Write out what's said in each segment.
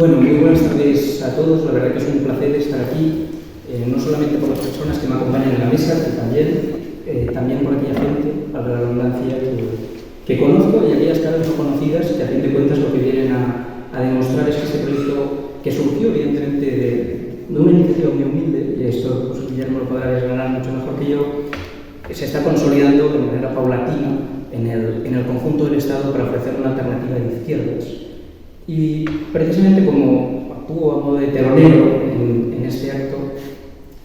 Bueno, muy buenas tardes a todos. La verdad que es un placer estar aquí, no solamente por las personas que me acompañan en la mesa, sino también por aquella gente, a la redundancia, que conozco y aquellas caras no conocidas que a fin de cuentas lo que vienen a demostrar es que este proyecto, que surgió evidentemente de una iniciativa muy humilde, y esto pues, Guillermo lo podrá desgranar mucho mejor que yo, se está consolidando de manera paulatina en el conjunto del Estado para ofrecer una alternativa de izquierdas. Y precisamente como actúo a modo de telonero en este acto,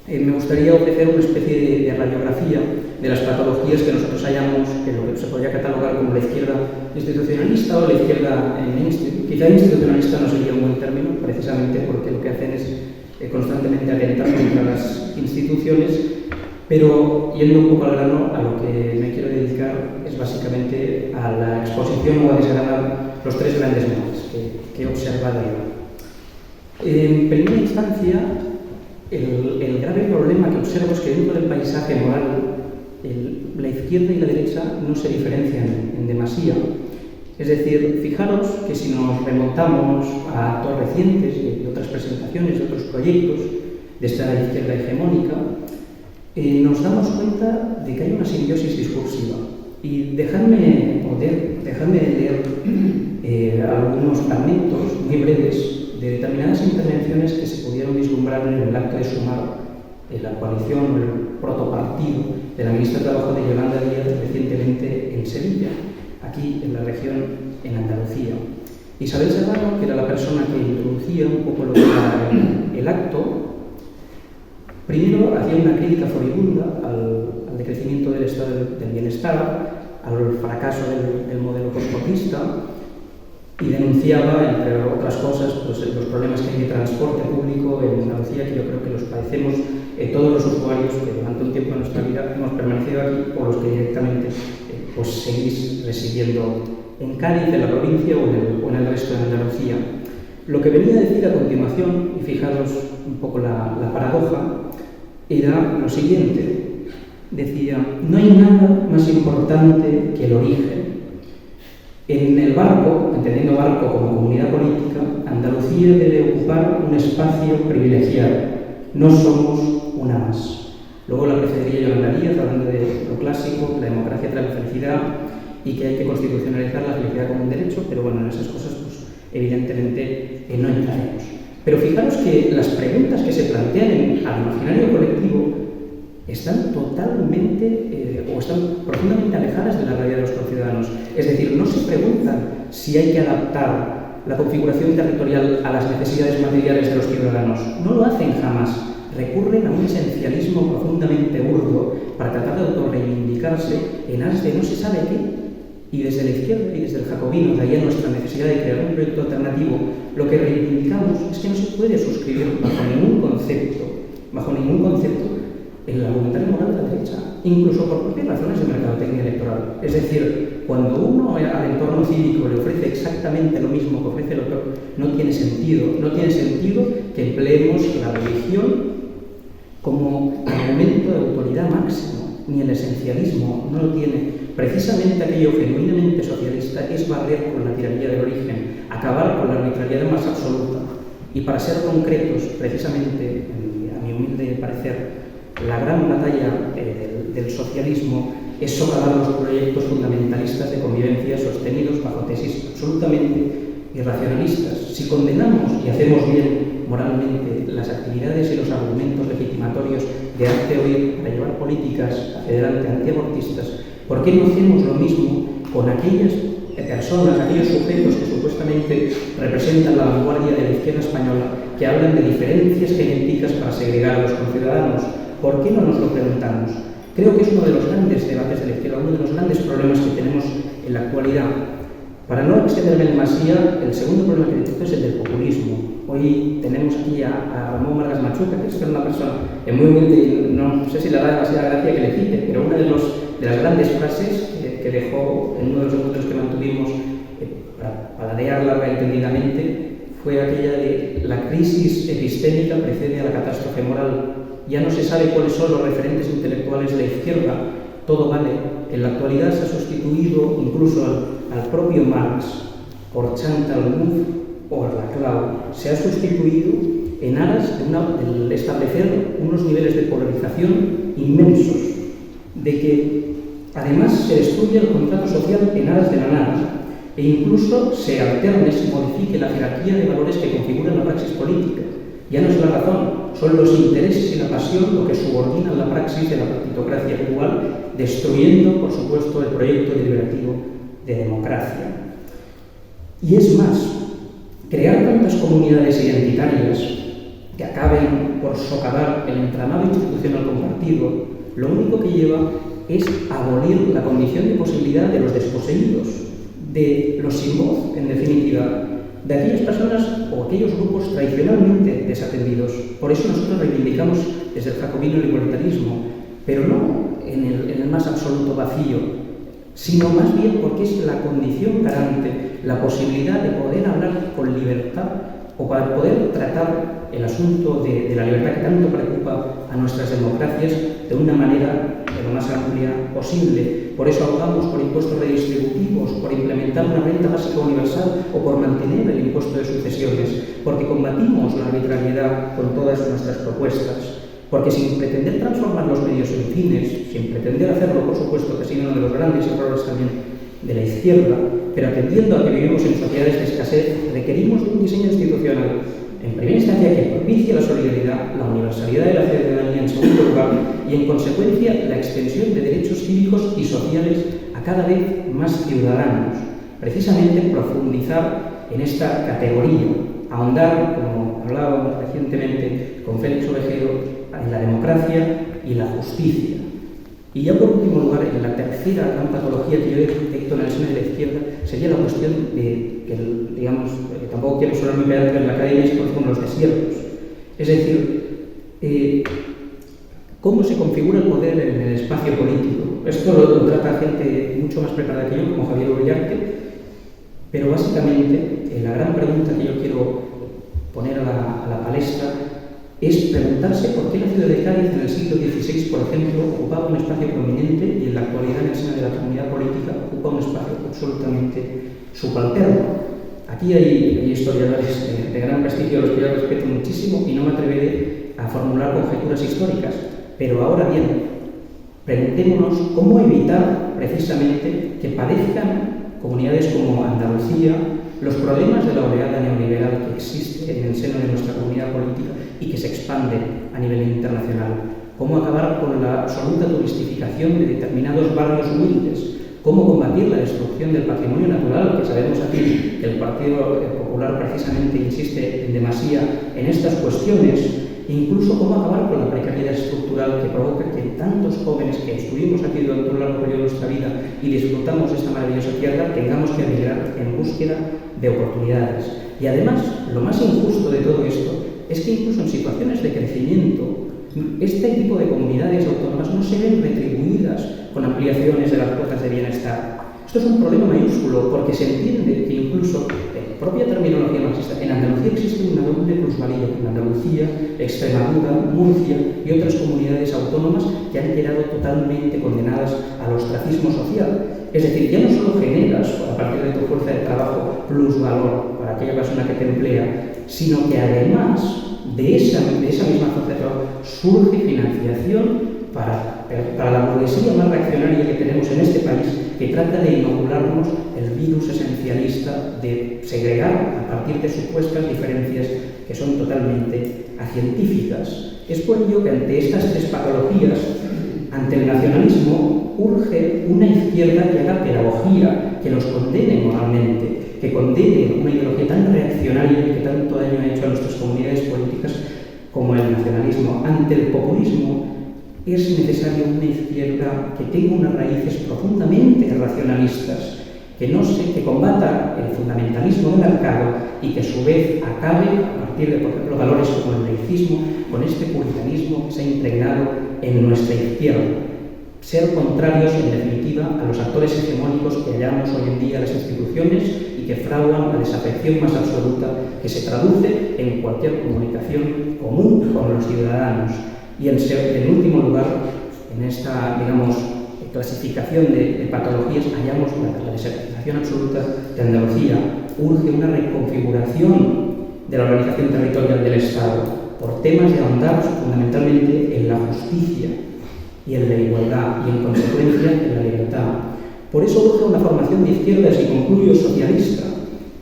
me gustaría ofrecer una especie de radiografía de las patologías que nosotros hallamos en lo que se podría catalogar como la izquierda institucionalista o la izquierda quizá institucionalista no sería un buen término, precisamente porque lo que hacen es constantemente atentar contra las instituciones, pero yendo un poco al grano, a lo que me quiero dedicar es básicamente a la exposición o a desgranar los tres grandes males que he observado yo. En primera instancia, el grave problema que observo es que dentro del paisaje moral la izquierda y la derecha no se diferencian en demasía. Es decir, fijaros que si nos remontamos a actos recientes de otras presentaciones, de otros proyectos de esta izquierda hegemónica, nos damos cuenta de que hay una simbiosis discursiva. Y dejadme leer algunos fragmentos muy breves de determinadas intervenciones que se pudieron vislumbrar en el acto de sumar la coalición o el protopartido de la ministra de Trabajo de Yolanda Díaz recientemente en Sevilla, aquí en la región, en Andalucía. Isabel Serrano, que era la persona que introducía un poco lo que era el acto, primero hacía una crítica furibunda al decrecimiento del estado del bienestar, al fracaso del modelo cosmopista, y denunciaba, entre otras cosas, pues, los problemas que hay de transporte público en Andalucía, que yo creo que los padecemos todos los usuarios que durante un tiempo de nuestra vida hemos permanecido aquí o los que directamente pues, seguís residiendo en Cádiz, en la provincia o en el resto de Andalucía. Lo que venía a decir a continuación, y fijaros un poco la paradoja, era lo siguiente. Decía, no hay nada más importante que el origen. En el barco, entendiendo barco como comunidad política, Andalucía debe ocupar un espacio privilegiado. No somos una más. Luego la precedería Yolanda Díaz, hablando de lo clásico, la democracia trae la felicidad y que hay que constitucionalizar la felicidad como un derecho, pero bueno, en esas cosas, pues, evidentemente no entraremos. Pero fijaros que las preguntas que se plantean al imaginario colectivo están totalmente o están profundamente alejadas de la realidad de los conciudadanos. Es decir, no se preguntan si hay que adaptar la configuración territorial a las necesidades materiales de los ciudadanos. No lo hacen jamás. Recurren a un esencialismo profundamente burdo para tratar de autorreivindicarse en aras de no se sabe qué. Y desde la izquierda y desde el jacobino, de ahí a nuestra necesidad de crear un proyecto alternativo, lo que reivindicamos es que no se puede suscribir bajo ningún concepto, el argumentario moral de la derecha, incluso por propias razones de mercadotecnia electoral. Es decir, cuando uno al entorno cívico le ofrece exactamente lo mismo que ofrece el otro, no tiene sentido. No tiene sentido que empleemos la religión como argumento de autoridad máximo, ni el esencialismo no lo tiene. Precisamente aquello genuinamente socialista es barrer con la tiranía del origen, acabar con la arbitrariedad más absoluta. Y para ser concretos, precisamente, a mi humilde parecer, la gran batalla del socialismo es socavar los proyectos fundamentalistas de convivencia sostenidos bajo tesis absolutamente irracionalistas. Si condenamos y hacemos bien moralmente las actividades y los argumentos legitimatorios de arte oír para llevar políticas a federante antiabortistas, ¿por qué no hacemos lo mismo con aquellas personas, aquellos sujetos que supuestamente representan la vanguardia de la izquierda española, que hablan de diferencias genéticas para segregar a los conciudadanos? ¿Por qué no nos lo preguntamos? Creo que es uno de los grandes debates de la izquierda, uno de los grandes problemas que tenemos en la actualidad. Para no extenderme demasiado, el segundo problema que detecto es el del populismo. Hoy tenemos aquí a Ramón Vargas Machuca, que es una persona muy humilde y no sé si le da demasiada gracia que le cite, pero una de las grandes frases que dejó en uno de los encuentros que mantuvimos para paladear larga y entendidamente fue aquella de la crisis epistémica precede a la catástrofe moral. Ya no se sabe cuáles son los referentes intelectuales de la izquierda, todo vale. En la actualidad se ha sustituido incluso al propio Marx por Chantal Mouffe o la clau se ha sustituido en aras de establecer unos niveles de polarización inmensos, de que además se destruye el contrato social en aras de la nada e incluso se alterne, se modifique la jerarquía de valores que configuran la praxis política. Ya no es la razón, son los intereses y la pasión lo que subordinan la praxis de la partitocracia actual, destruyendo, por supuesto, el proyecto deliberativo de democracia. Y es más, crear tantas comunidades identitarias que acaben por socavar el entramado institucional compartido, lo único que lleva es abolir la condición de posibilidad de los desposeídos, de los sin voz, en definitiva, de aquellas personas o aquellos grupos tradicionalmente desatendidos. Por eso nosotros reivindicamos desde el jacobino el igualitarismo, pero no en el más absoluto vacío, sino más bien porque es la condición garante, la posibilidad de poder hablar con libertad o para poder tratar el asunto de la libertad que tanto preocupa a nuestras democracias de una manera lo más amplia posible. Por eso abogamos por impuestos redistributivos, por implementar una renta básica universal o por mantener el impuesto de sucesiones, porque combatimos la arbitrariedad con todas nuestras propuestas, porque sin pretender transformar los medios en fines, sin pretender hacerlo, por supuesto, que ha sido uno de los grandes errores también de la izquierda, pero atendiendo a que vivimos en sociedades de escasez, requerimos de un diseño institucional, en primera instancia, que propicie la solidaridad, la universalidad de la ciudadanía en segundo lugar y, en consecuencia, la extensión de derechos cívicos y sociales a cada vez más ciudadanos. Precisamente profundizar en esta categoría, ahondar, como hablábamos recientemente con Félix Ovejero, en la democracia y la justicia. Y ya por último lugar, en la tercera gran patología que yo detecto en el seno de la izquierda sería la cuestión de que, digamos, tampoco quiero sonar muy pedante en la academia, es por los desiertos. Es decir, cómo se configura el poder en el espacio político. Esto lo trata gente mucho más preparada que yo, como Javier Ullarte, pero básicamente la gran pregunta que yo quiero poner a la palestra es preguntarse por qué la ciudad de Cádiz en el siglo XVI, por ejemplo, ocupaba un espacio prominente y en la actualidad en el seno de la comunidad política ocupa un espacio absolutamente subalterno. Aquí hay historiadores de gran prestigio, a los que yo respeto muchísimo y no me atreveré a formular conjeturas históricas, pero ahora bien, preguntémonos cómo evitar precisamente que padezcan comunidades como Andalucía los problemas de la oleada neoliberal que existe en el seno de nuestra comunidad política y que se expande a nivel internacional. Cómo acabar con la absoluta turistificación de determinados barrios humildes. Cómo combatir la destrucción del patrimonio natural, que sabemos aquí que el Partido Popular precisamente insiste en demasía en estas cuestiones. E incluso cómo acabar con la precariedad estructural que provoca que tantos jóvenes que estuvimos aquí durante un largo periodo de nuestra vida y disfrutamos de esta maravillosa tierra, tengamos que emigrar en búsqueda de oportunidades. Y además, lo más injusto de todo esto es que incluso en situaciones de crecimiento, este tipo de comunidades autónomas no se ven retribuidas con ampliaciones de las cuotas de bienestar. Esto es un problema mayúsculo porque se entiende que incluso en propia terminología marxista, en Andalucía existe una doble plusvalía. En Andalucía, Extremadura, Murcia y otras comunidades autónomas que han quedado totalmente condenadas al ostracismo social. Es decir, ya no solo generas, a partir de tu fuerza de trabajo, plusvalor para aquella persona que te emplea, sino que además de esa misma fuerza de trabajo surge financiación para la burguesía más reaccionaria que tenemos en este país, que trata de inocularnos el virus esencialista de segregar a partir de supuestas diferencias que son totalmente acientíficas. Es por ello que ante estas tres patologías, ante el nacionalismo, urge una izquierda que haga pedagogía, que los condene moralmente, que condene una ideología tan reaccionaria y que tanto daño ha hecho a nuestras comunidades políticas como el nacionalismo. Ante el populismo es necesaria una izquierda que tenga unas raíces profundamente racionalistas, que combata el fundamentalismo de mercado y que a su vez acabe, a partir de, por ejemplo, valores como el laicismo, con este puritanismo que se ha impregnado en nuestra izquierda. Ser contrarios, en definitiva, a los actores hegemónicos que hallamos hoy en día en las instituciones y que fraguan la desafección más absoluta que se traduce en cualquier comunicación común con los ciudadanos. Y en último lugar, en esta, digamos, clasificación de patologías, hallamos la desertización absoluta de Andalucía, urge una reconfiguración de la organización territorial del Estado por temas de ahondar fundamentalmente en la justicia y en la igualdad y en consecuencia en la libertad. Por eso urge una formación de izquierdas y concluyo socialista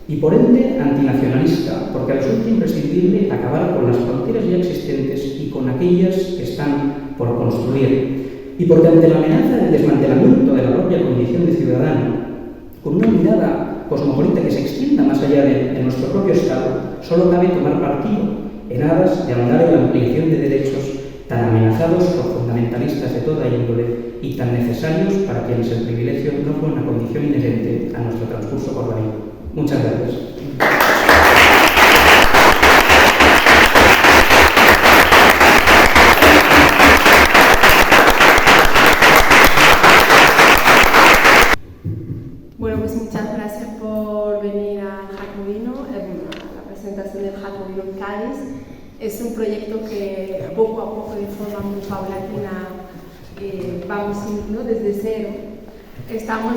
y por ende antinacionalista, porque resulta imprescindible acabar con las fronteras ya existentes y con aquellas que están por construir. Y porque ante la amenaza del desmantelamiento de la propia condición de ciudadano, con una mirada cosmopolita que se extienda más allá de nuestro propio Estado, solo cabe tomar partido en aras de ahondar en la ampliación de derechos tan amenazados por fundamentalistas de toda índole y tan necesarios para quienes el privilegio no fue una condición inherente a nuestro transcurso por la vida. Muchas gracias. Bueno, pues muchas gracias por venir al Jacobino, a la presentación del Jacobino en Cádiz. Es un proyecto que poco a poco, de forma muy paulatina, vamos, ¿no?, desde cero. Estamos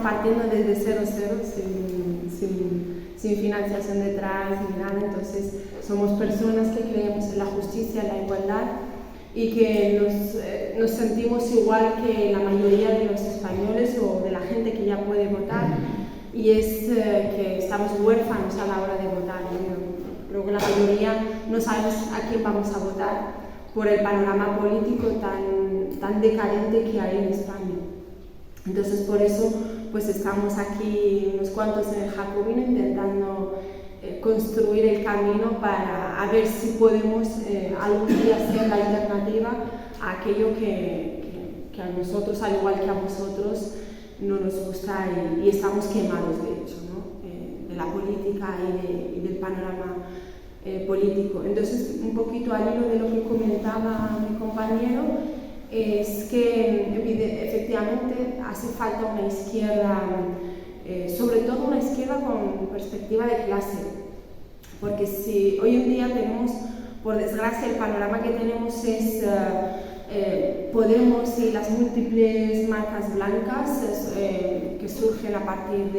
partiendo desde cero, sin financiación detrás ni nada. Entonces somos personas que creemos en la justicia, en la igualdad y que nos sentimos igual que la mayoría de los españoles o de la gente que ya puede votar, y es que estamos huérfanos a la hora de votar. Creo que la mayoría no sabemos a quién vamos a votar por el panorama político tan decadente que hay en España. Entonces, por eso pues estamos aquí unos cuantos en el Jacobino intentando construir el camino para ver si podemos algún día ser la alternativa a aquello que a nosotros, al igual que a vosotros, no nos gusta y estamos quemados, de hecho, ¿no? De la política y del panorama político. Entonces, un poquito al hilo de lo que comentaba mi compañero, es que efectivamente hace falta una izquierda, sobre todo una izquierda con perspectiva de clase, porque si hoy en día tenemos, por desgracia, el panorama que tenemos es Podemos y las múltiples marcas blancas que surgen a partir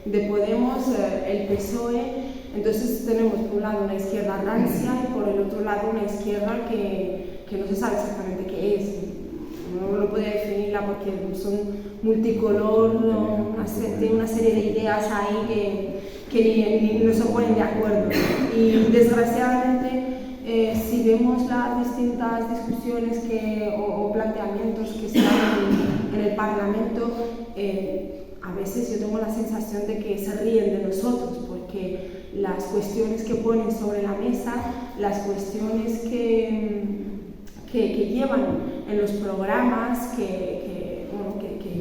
de Podemos, el PSOE. Entonces tenemos por un lado una izquierda rancia y por el otro lado una izquierda que no se sabe exactamente qué es. No lo podría definirla porque son multicolor, tiene una serie de ideas ahí que no se ponen de acuerdo. Y desgraciadamente, si vemos las distintas discusiones o planteamientos que se hacen en el Parlamento, a veces yo tengo la sensación de que se ríen de nosotros, porque las cuestiones que ponen sobre la mesa, las cuestiones que llevan en los programas, que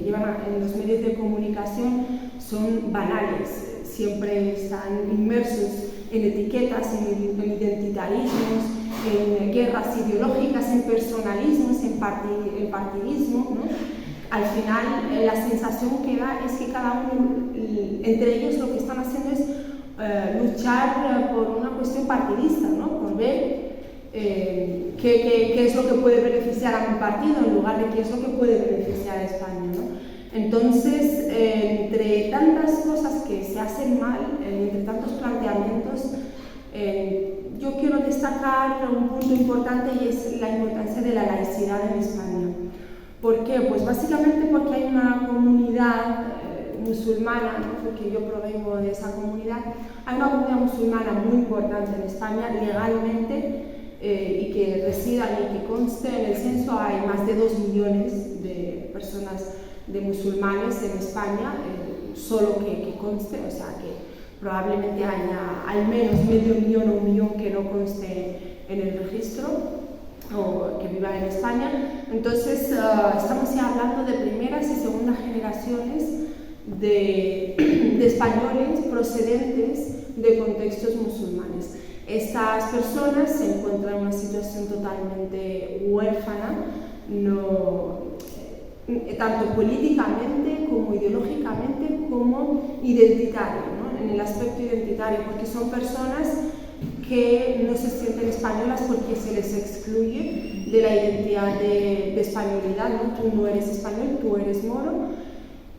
llevan en los medios de comunicación, son banales. Siempre están inmersos en etiquetas, en identitarismos, en guerras ideológicas, en personalismos, en partidismo, ¿no? Al final, la sensación que da es que cada uno, entre ellos, lo que están haciendo es luchar por una cuestión partidista, ¿no? Por ver qué es lo que puede beneficiar a mi partido en lugar de qué es lo que puede beneficiar a España, ¿no? Entonces, entre tantas cosas que se hacen mal, entre tantos planteamientos, yo quiero destacar un punto importante, y es la importancia de la laicidad en España. ¿Por qué? Pues básicamente porque hay una comunidad musulmana, ¿no? Porque yo provengo de esa comunidad. Hay una comunidad musulmana muy importante en España legalmente, y que residan y que conste en el censo. Hay más de 2 millones de personas, de musulmanes en España, solo que conste, o sea que probablemente haya al menos medio millón o 1 millón que no conste en el registro o que viva en España. Entonces estamos ya hablando de primeras y segundas generaciones de españoles procedentes de contextos musulmanes. Estas personas se encuentran en una situación totalmente huérfana, tanto políticamente como ideológicamente como identitario, ¿no? En el aspecto identitario, porque son personas que no se sienten españolas porque se les excluye de la identidad de españolidad, ¿no? Tú no eres español, tú eres moro.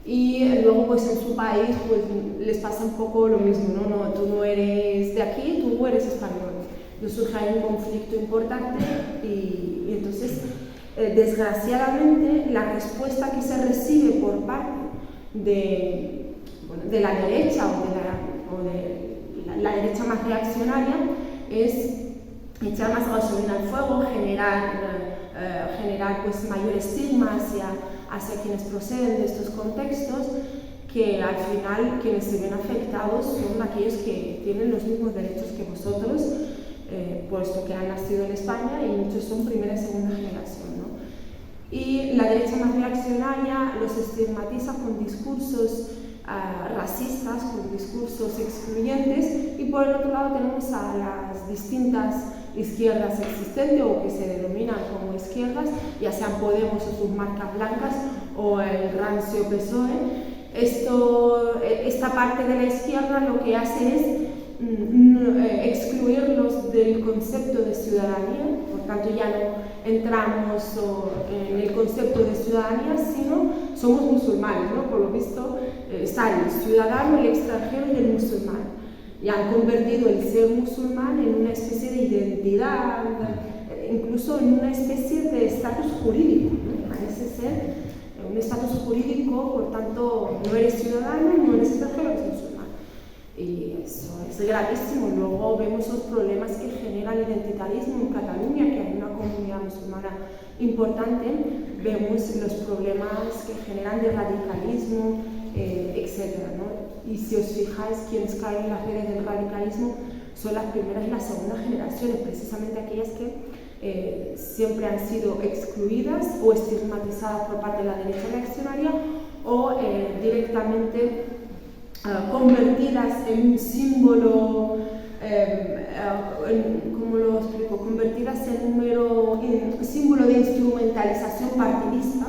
y luego pues en su país pues les pasa un poco lo mismo, ¿no? Tú no eres de aquí, tú eres español. Entonces surge ahí un conflicto importante y entonces desgraciadamente la respuesta que se recibe por parte de la derecha o de la derecha más reaccionaria es echar más gasolina al fuego, generar pues mayor estigma hacia quienes proceden de estos contextos, que al final quienes se ven afectados son aquellos que tienen los mismos derechos que vosotros, puesto que han nacido en España y muchos son primera y segunda generación, ¿no? Y la derecha más reaccionaria los estigmatiza con discursos racistas, con discursos excluyentes, y por el otro lado tenemos a las distintas izquierdas existentes o que se denominan como izquierdas, ya sean Podemos o sus marcas blancas o el rancio PSOE. Esta parte de la izquierda lo que hace es excluirlos del concepto de ciudadanía, por tanto ya no entramos en el concepto de ciudadanía, sino somos musulmanes, ¿no? Por lo visto está el ciudadano, el extranjero y el musulmán, y han convertido el ser musulmán en una especie de identidad, incluso en una especie de estatus jurídico, ¿no? Parece ser un estatus jurídico, por tanto no eres ciudadano, no eres extranjero, eres musulmán. Y eso es gravísimo. Luego vemos los problemas que genera el identitarismo en Cataluña, que hay una comunidad musulmana importante. Vemos los problemas que generan de radicalismo, etc., ¿no? Y si os fijáis, quienes caen en las redes del radicalismo son las primeras y las segundas generaciones, precisamente aquellas que siempre han sido excluidas o estigmatizadas por parte de la derecha reaccionaria o directamente convertidas en un símbolo, ¿cómo lo explico? Convertidas en un mero símbolo de instrumentalización partidista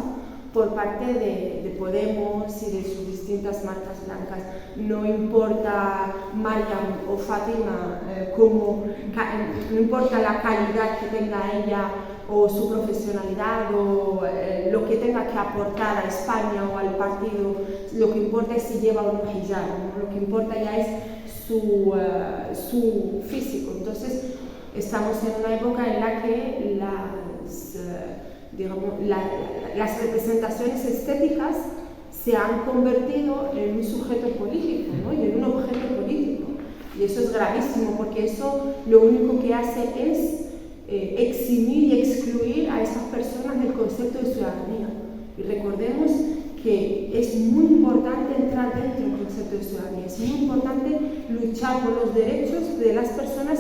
por parte de Podemos y de sus distintas marcas blancas. No importa Mariam o Fátima, no importa la calidad que tenga ella o su profesionalidad o lo que tenga que aportar a España o al partido, lo que importa es si lleva un hijab, ¿no? Lo que importa ya es su físico. Entonces estamos en una época en la que las representaciones estéticas se han convertido en un sujeto político, ¿no? Y en un objeto político, y eso es gravísimo, porque eso lo único que hace es eximir y excluir a esas personas del concepto de ciudadanía. Y recordemos que es muy importante entrar dentro del concepto de ciudadanía, es muy importante luchar por los derechos de las personas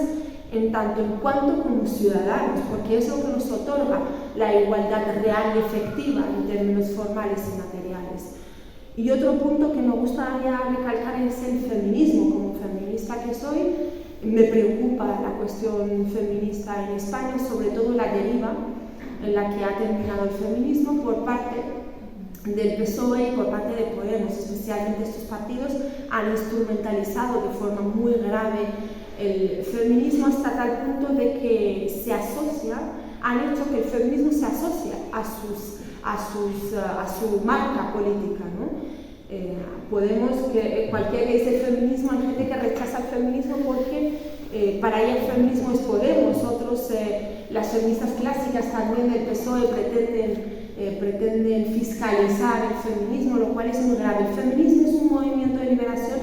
en tanto en cuanto como ciudadanos, porque es lo que nos otorga la igualdad real y efectiva en términos formales y materiales. Y otro punto que me gustaría recalcar es el feminismo. Como feminista que soy, me preocupa la cuestión feminista en España, sobre todo la deriva en la que ha terminado el feminismo por parte del PSOE y por parte de Podemos. Especialmente estos partidos han instrumentalizado de forma muy grave el feminismo hasta tal punto de que han hecho que el feminismo se asocie a su marca política, ¿no? Podemos, cualquiera que dice el feminismo, hay gente que rechaza el feminismo porque para ella el feminismo es Podemos, otros, las feministas clásicas también del PSOE pretenden fiscalizar el feminismo, lo cual es muy grave. El feminismo es un movimiento de liberación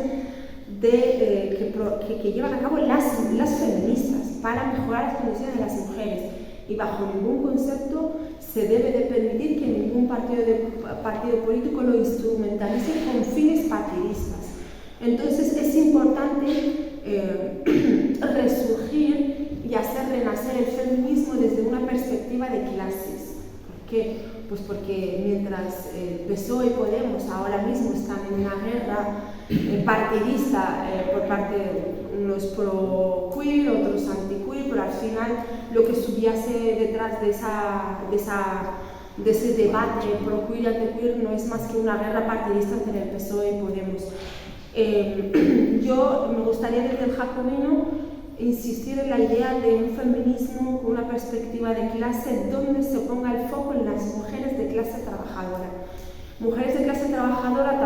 que llevan a cabo las feministas para mejorar las condiciones de las mujeres, y bajo ningún concepto se debe de permitir que ningún partido político lo instrumentalice con fines partidistas. Entonces es importante resurgir y hacer renacer el feminismo desde una perspectiva de clases. ¿Por qué? Pues porque mientras PSOE y Podemos ahora mismo están en una guerra partidista por parte de unos pro-queer, otros anti-queer, pero al final lo que subyace detrás de ese debate pro-queer y anti-queer no es más que una guerra partidista entre el PSOE y Podemos. Yo me gustaría desde el Jacobino insistir en la idea de un feminismo con una perspectiva de clase donde se ponga el foco en las mujeres de clase trabajadora. Mujeres de clase trabajadora trabajadora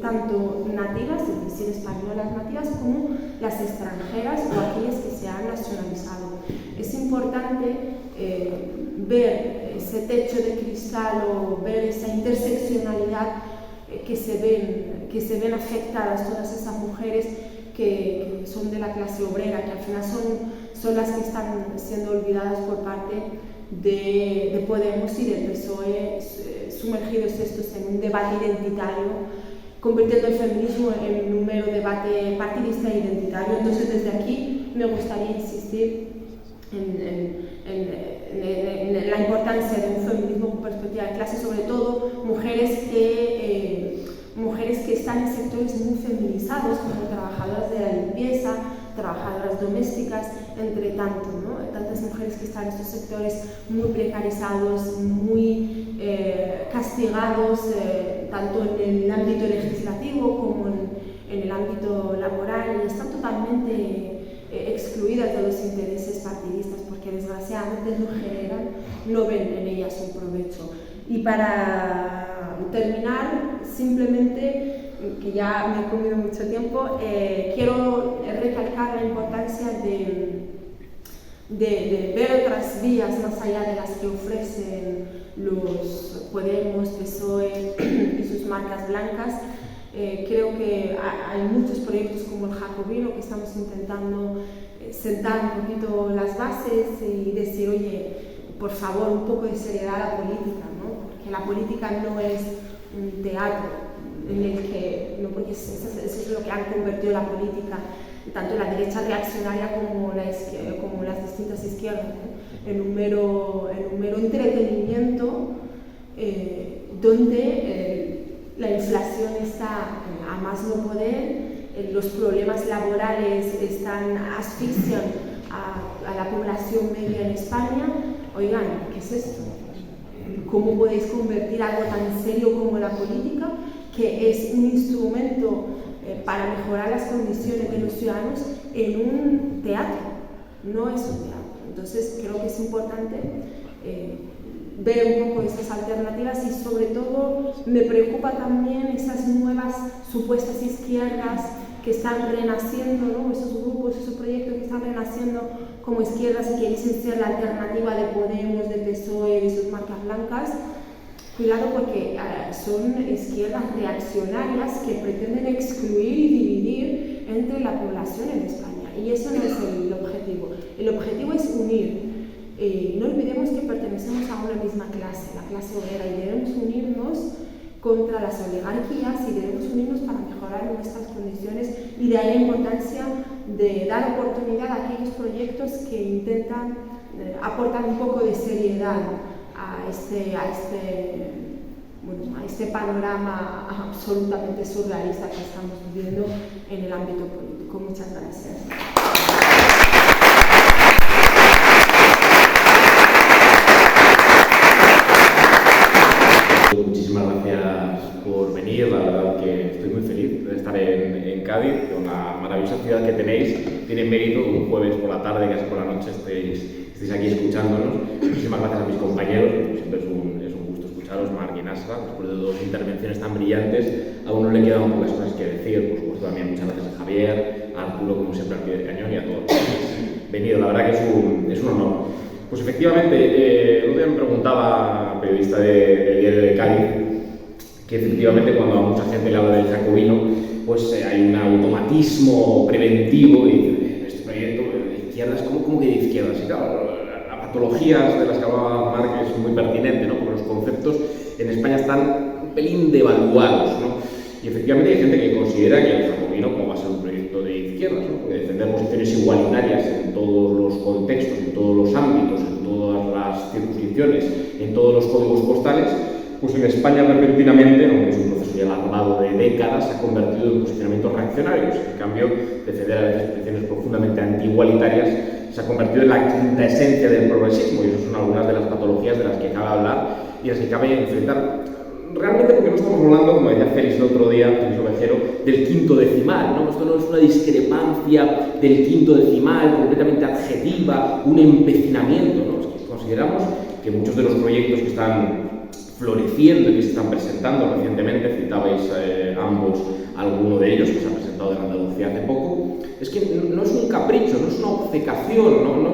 tanto nativas, es decir, españolas nativas, como las extranjeras o aquellas que se han nacionalizado. Es importante ver ese techo de cristal o ver esa interseccionalidad que se ven afectadas todas esas mujeres que son de la clase obrera, que al final son las que están siendo olvidadas por parte de Podemos y del PSOE, sumergidos estos en un debate identitario, convirtiendo el feminismo en un mero debate partidista e identitario. Entonces, desde aquí me gustaría insistir en la importancia de un feminismo con perspectiva de clase, sobre todo mujeres que están en sectores muy feminizados, como trabajadoras de la limpieza, trabajadoras domésticas, entre tanto, ¿no? Tantas mujeres que están en estos sectores muy precarizados, muy castigados, tanto en el ámbito legislativo como en el ámbito laboral, y están totalmente excluidas de los intereses partidistas, porque desgraciadamente en general no ven en ellas un provecho. Y para terminar, simplemente, que ya me he comido mucho tiempo, quiero recalcar la importancia de ver otras vías más allá de las que ofrecen los Podemos, PSOE y sus marcas blancas. Creo que hay muchos proyectos como el Jacobino que estamos intentando sentar un poquito las bases y decir, oye, por favor, un poco de seriedad a la política, ¿no? Porque la política no es un teatro en el que, no, porque eso es lo que han convertido la política, tanto la derecha reaccionaria como las distintas izquierdas, ¿no? en un mero entretenimiento donde la inflación está a más no poder, los problemas laborales asfixian a la población media en España. Oigan, ¿qué es esto? ¿Cómo podéis convertir algo tan serio como la política, que es un instrumento para mejorar las condiciones de los ciudadanos, en un teatro? No es un teatro. Entonces creo que es importante ver un poco esas alternativas, y sobre todo me preocupa también esas nuevas supuestas izquierdas que están renaciendo, ¿no? Esos grupos, esos proyectos que están renaciendo como izquierdas y que dicen ser la alternativa de Podemos, de PSOE, de sus marcas blancas. Cuidado, porque son izquierdas reaccionarias que pretenden excluir y dividir entre la población en España, y eso no es el objetivo. El objetivo es unir. No olvidemos que pertenecemos a una misma clase, la clase obrera, y debemos unirnos contra las oligarquías y debemos unirnos para mejorar nuestras condiciones, y de ahí la importancia de dar oportunidad a aquellos proyectos que intentan aportar un poco de seriedad a este panorama absolutamente surrealista que estamos viviendo en el ámbito político. Muchas gracias. Muchísimas gracias por venir, la verdad que estoy muy feliz de estar en Cádiz, con la maravillosa ciudad que tenéis. Tiene mérito que un jueves por la tarde, casi por la noche, estéis aquí escuchándonos. Muchísimas gracias a mis compañeros, siempre es un gusto escucharos. Marc y Nasra, después de dos intervenciones tan brillantes, a uno le quedan pocas cosas que decir. Por supuesto también muchas gracias a Javier, a Arturo, como siempre, al pie del cañón, y a todos. Venido, la verdad que es un honor. Pues efectivamente, el otro día me preguntaba, periodista del diario de Cádiz, que efectivamente cuando a mucha gente le habla del Jacobino, pues hay un automatismo preventivo, y este proyecto de izquierdas, ¿cómo que de izquierdas? Y claro, las patologías de las que hablaba Marc es muy pertinente, ¿no? Porque los conceptos en España están un pelín devaluados, ¿no? Y efectivamente hay gente que considera que el Jacobino no va a ser un proyecto de izquierdas, ¿no? Porque defender posiciones igualitarias en todos los contextos, en todos los ámbitos, en todas las circunscripciones, en todos los códigos postales, pues en España repentinamente, aunque es un proceso ya larvado de décadas, se ha convertido en posicionamientos reaccionarios. En cambio, defender a veces posiciones profundamente antiigualitarias se ha convertido en la quinta esencia del progresismo, y esas son algunas de las patologías de las que cabe hablar y las que cabe enfrentar. Realmente porque no estamos hablando, como decía Félix el otro día, Félix Ovejero, del quinto decimal, ¿no? Esto no es una discrepancia del quinto decimal completamente adjetiva, un empecinamiento, ¿no? Es que consideramos que muchos de los proyectos que están floreciendo y que se están presentando recientemente, citabais ambos alguno de ellos que se ha presentado en Andalucía hace poco, es que no es un capricho, no es una obcecación, no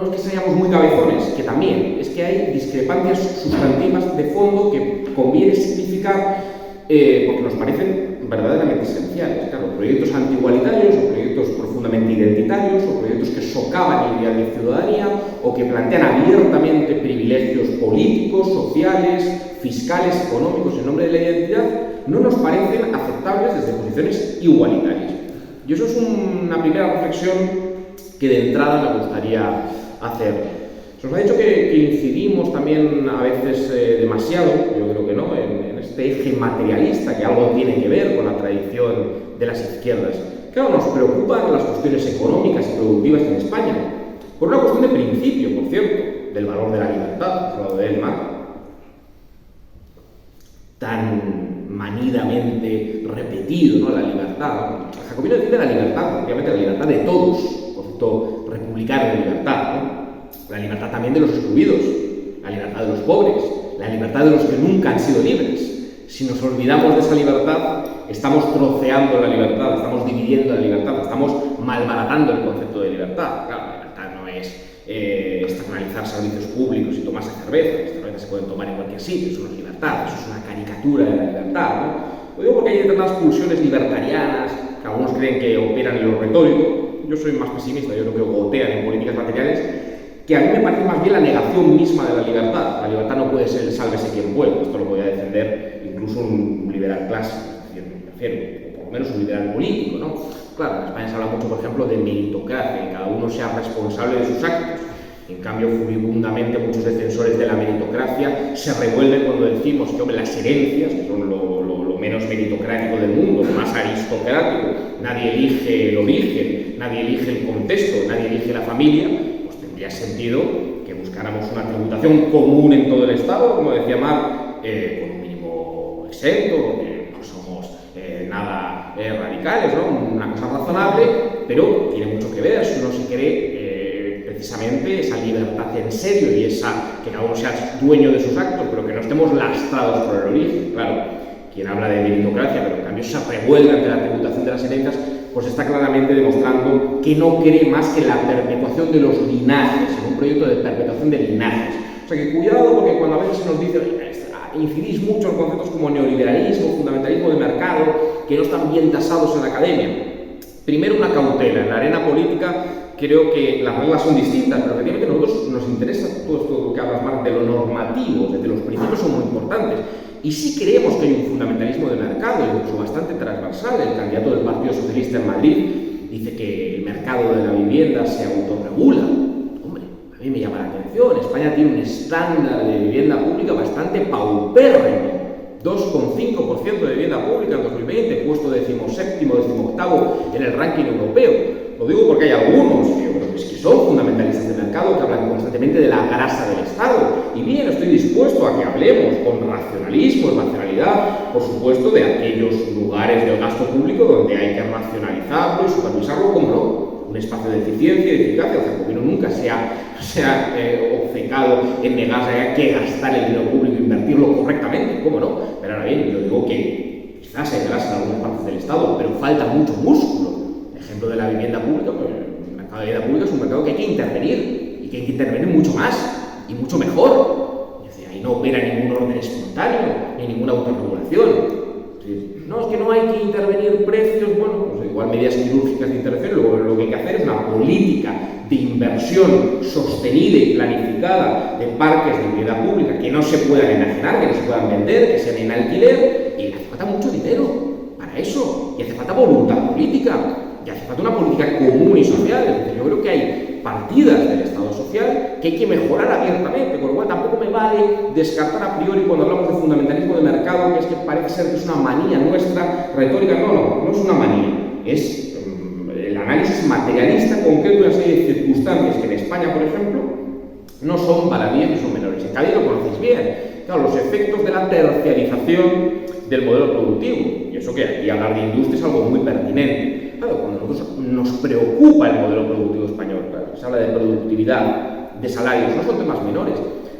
es que seamos muy cabezones, que también, es que hay discrepancias sustantivas de fondo que conviene simplificar porque nos parecen verdaderamente esenciales. Claro, proyectos antiigualitarios o proyectos profundamente identitarios o proyectos que socavan el ideal de ciudadanía o que plantean abiertamente privilegios políticos, sociales, fiscales, económicos en nombre de la identidad no nos parecen aceptables desde posiciones igualitarias. Y eso es una primera reflexión que de entrada me gustaría hacer. Se nos ha dicho que incidimos también a veces demasiado, yo creo que no, en este eje materialista que algo tiene que ver con la tradición de las izquierdas. Claro, nos preocupan las cuestiones económicas y productivas en España, por una cuestión de principio, por cierto, del valor de la libertad, hablado de él, Marx, tan manidamente repetido, ¿no? La libertad, ¿no? El jacobino defiende la libertad, obviamente la libertad de todos, concepto republicano de libertad, ¿no? La libertad también de los excluidos, la libertad de los pobres, la libertad de los que nunca han sido libres. Si nos olvidamos de esa libertad, estamos troceando la libertad, estamos dividiendo la libertad, estamos malbaratando el concepto de libertad. Claro, la libertad no es externalizar servicios públicos y tomarse cerveza, las cervezas se pueden tomar en cualquier sitio, eso no es libertad, eso es una caricatura de la libertad, ¿no? Lo digo porque hay determinadas pulsiones libertarianas que algunos creen que operan en lo retórico. Yo soy más pesimista, yo creo que gotean en políticas materiales, que a mí me parece más bien la negación misma de la libertad. La libertad no puede ser el sálvese quien puede, esto lo voy a defender incluso un liberal clásico, o por lo menos un liberal político, ¿no? Claro, en España se habla mucho, por ejemplo, de meritocracia, que cada uno sea responsable de sus actos. En cambio, furibundamente, muchos defensores de la meritocracia se revuelven cuando decimos que, hombre, las herencias, que son lo menos meritocrático del mundo, lo más aristocrático, nadie elige el origen, nadie elige el contexto, nadie elige la familia, pues tendría sentido que buscáramos una tributación común en todo el Estado, como decía Marx, con un mínimo exento, porque no somos nada radicales, ¿no? Una cosa razonable, pero tiene mucho que ver si uno se cree precisamente esa libertad en serio y esa que cada uno sea dueño de sus actos, pero que no estemos lastrados por el origen. Claro, quien habla de meritocracia, pero en cambio se revuelve ante la tributación de las herencias, pues está claramente demostrando que no cree más que la perpetuación de los linajes, en un proyecto de perpetuación de linajes. O sea que cuidado, porque cuando a veces se nos dice incidís mucho en conceptos como neoliberalismo, fundamentalismo de mercado, que no están bien tasados en la academia. Primero, una cautela. En la arena política creo que las reglas son distintas, pero efectivamente a nosotros nos interesa todo esto que hablas más de lo normativo, de que los principios son muy importantes. Y sí creemos que hay un fundamentalismo de mercado, incluso bastante transversal. El candidato del Partido Socialista en Madrid dice que el mercado de la vivienda se autorregula. Hombre, a mí me llama la atención. España tiene un estándar de vivienda pública bastante paupérrimo. 2,5% de vivienda pública en 2020, puesto 17º, 18º en el ranking europeo. Lo digo porque hay algunos que son fundamentalistas de mercado que hablan constantemente de la grasa del Estado. Y bien, estoy dispuesto a que hablemos con racionalismo, racionalidad, por supuesto, de aquellos lugares del gasto público donde hay que racionalizarlo y supervisarlo, como no. Un espacio de eficiencia y de eficacia. El jacobino nunca se ha obcecado en negarse a que gastar el dinero público e invertirlo correctamente, ¿cómo no? Pero ahora bien, yo digo que quizás hay grasa en algunas partes del Estado, pero falta mucho músculo. El ejemplo de la vivienda pública, pues el mercado de vivienda pública es un mercado que hay que intervenir y que hay que intervenir mucho más y mucho mejor. Es decir, ahí no opera ningún orden espontáneo ni ninguna autorregulación. No, es que no hay que intervenir precios, bueno, pues igual medidas quirúrgicas de intervención, luego lo que hay que hacer es una política de inversión sostenida y planificada de parques de vivienda pública que no se puedan enajenar, que no se puedan vender, que sean en alquiler, y hace falta mucho dinero para eso, y hace falta voluntad política, y hace falta una política común y social. Yo creo que hay partidas del Estado social que hay que mejorar abiertamente, con lo cual tampoco me vale descartar a priori cuando hablamos de fundamentalismo de mercado, que es que parece ser que es una manía nuestra retórica. No es una manía, es el análisis materialista concreto de una serie de circunstancias que en España, por ejemplo, no son baladíes ni son menores. En Cádiz lo conocéis bien. Claro, los efectos de la terciarización del modelo productivo, y eso que aquí hablar de industria es algo muy pertinente. Claro, cuando a nosotros nos preocupa el modelo productivo español, claro, se habla de productividad, de salarios, no son temas menores,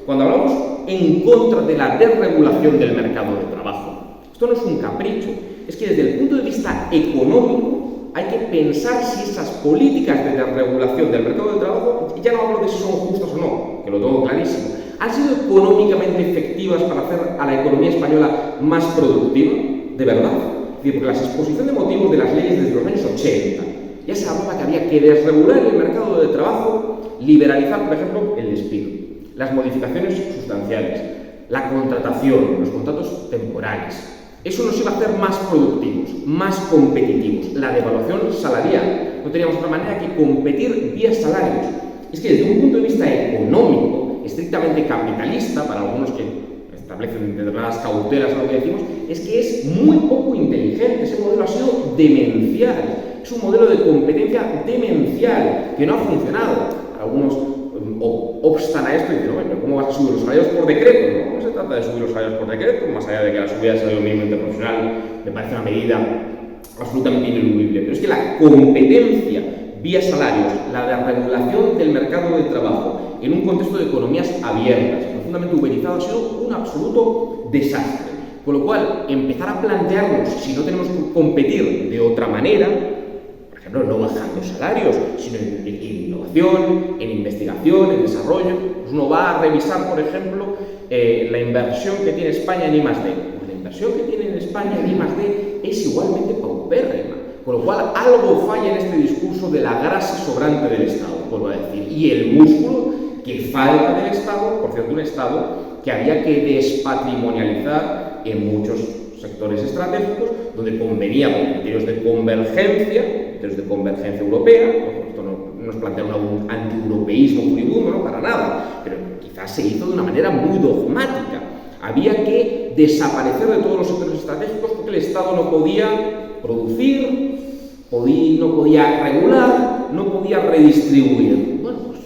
cuando hablamos en contra de la desregulación del mercado de trabajo, esto no es un capricho, es que desde el punto de vista económico hay que pensar si esas políticas de desregulación del mercado de trabajo, y ya no hablo de si son justas o no, que lo tengo clarísimo, han sido económicamente efectivas para hacer a la economía española más productiva, de verdad. Es decir, porque la exposición de motivos de las leyes desde los años 80 ya se hablaba que había que desregular el mercado de trabajo, liberalizar, por ejemplo, el despido, las modificaciones sustanciales, la contratación, los contratos temporales. Eso nos iba a hacer más productivos, más competitivos. La devaluación salarial. No teníamos otra manera que competir vía salarios. Es que desde un punto de vista económico, estrictamente capitalista, para algunos que establecen determinadas cautelas a lo que decimos, es que es muy poco inteligente. Ese modelo ha sido demencial. Es un modelo de competencia demencial que no ha funcionado. Algunos obstan a esto y dicen, bueno, ¿cómo vas a subir los salarios por decreto? No se trata de subir los salarios por decreto, más allá de que la subida del salario mínimo interprofesional me parece una medida absolutamente ineludible, pero es que la competencia vía salarios, la desregulación del mercado de trabajo en un contexto de economías abiertas, profundamente uberizadas, ha sido un absoluto desastre. Con lo cual, empezar a plantearnos si no tenemos que competir de otra manera, por ejemplo, no bajando salarios, sino en innovación, en investigación, en desarrollo. Pues uno va a revisar, por ejemplo, la inversión que tiene España en I+D. Pues la inversión que tiene en España en I+D es igualmente paupérrima. Con lo cual, algo falla en este discurso de la grasa sobrante del Estado, vuelvo a decir, y el músculo que falta del Estado, por cierto, un Estado que había que despatrimonializar en muchos sectores estratégicos, donde convenía con criterios de convergencia europea. Esto no nos plantea un antieuropeísmo furibundo, no, para nada, pero quizás se hizo de una manera muy dogmática. Había que desaparecer de todos los sectores estratégicos porque el Estado no podía producir, no podía regular, no podía redistribuir. Bueno, pues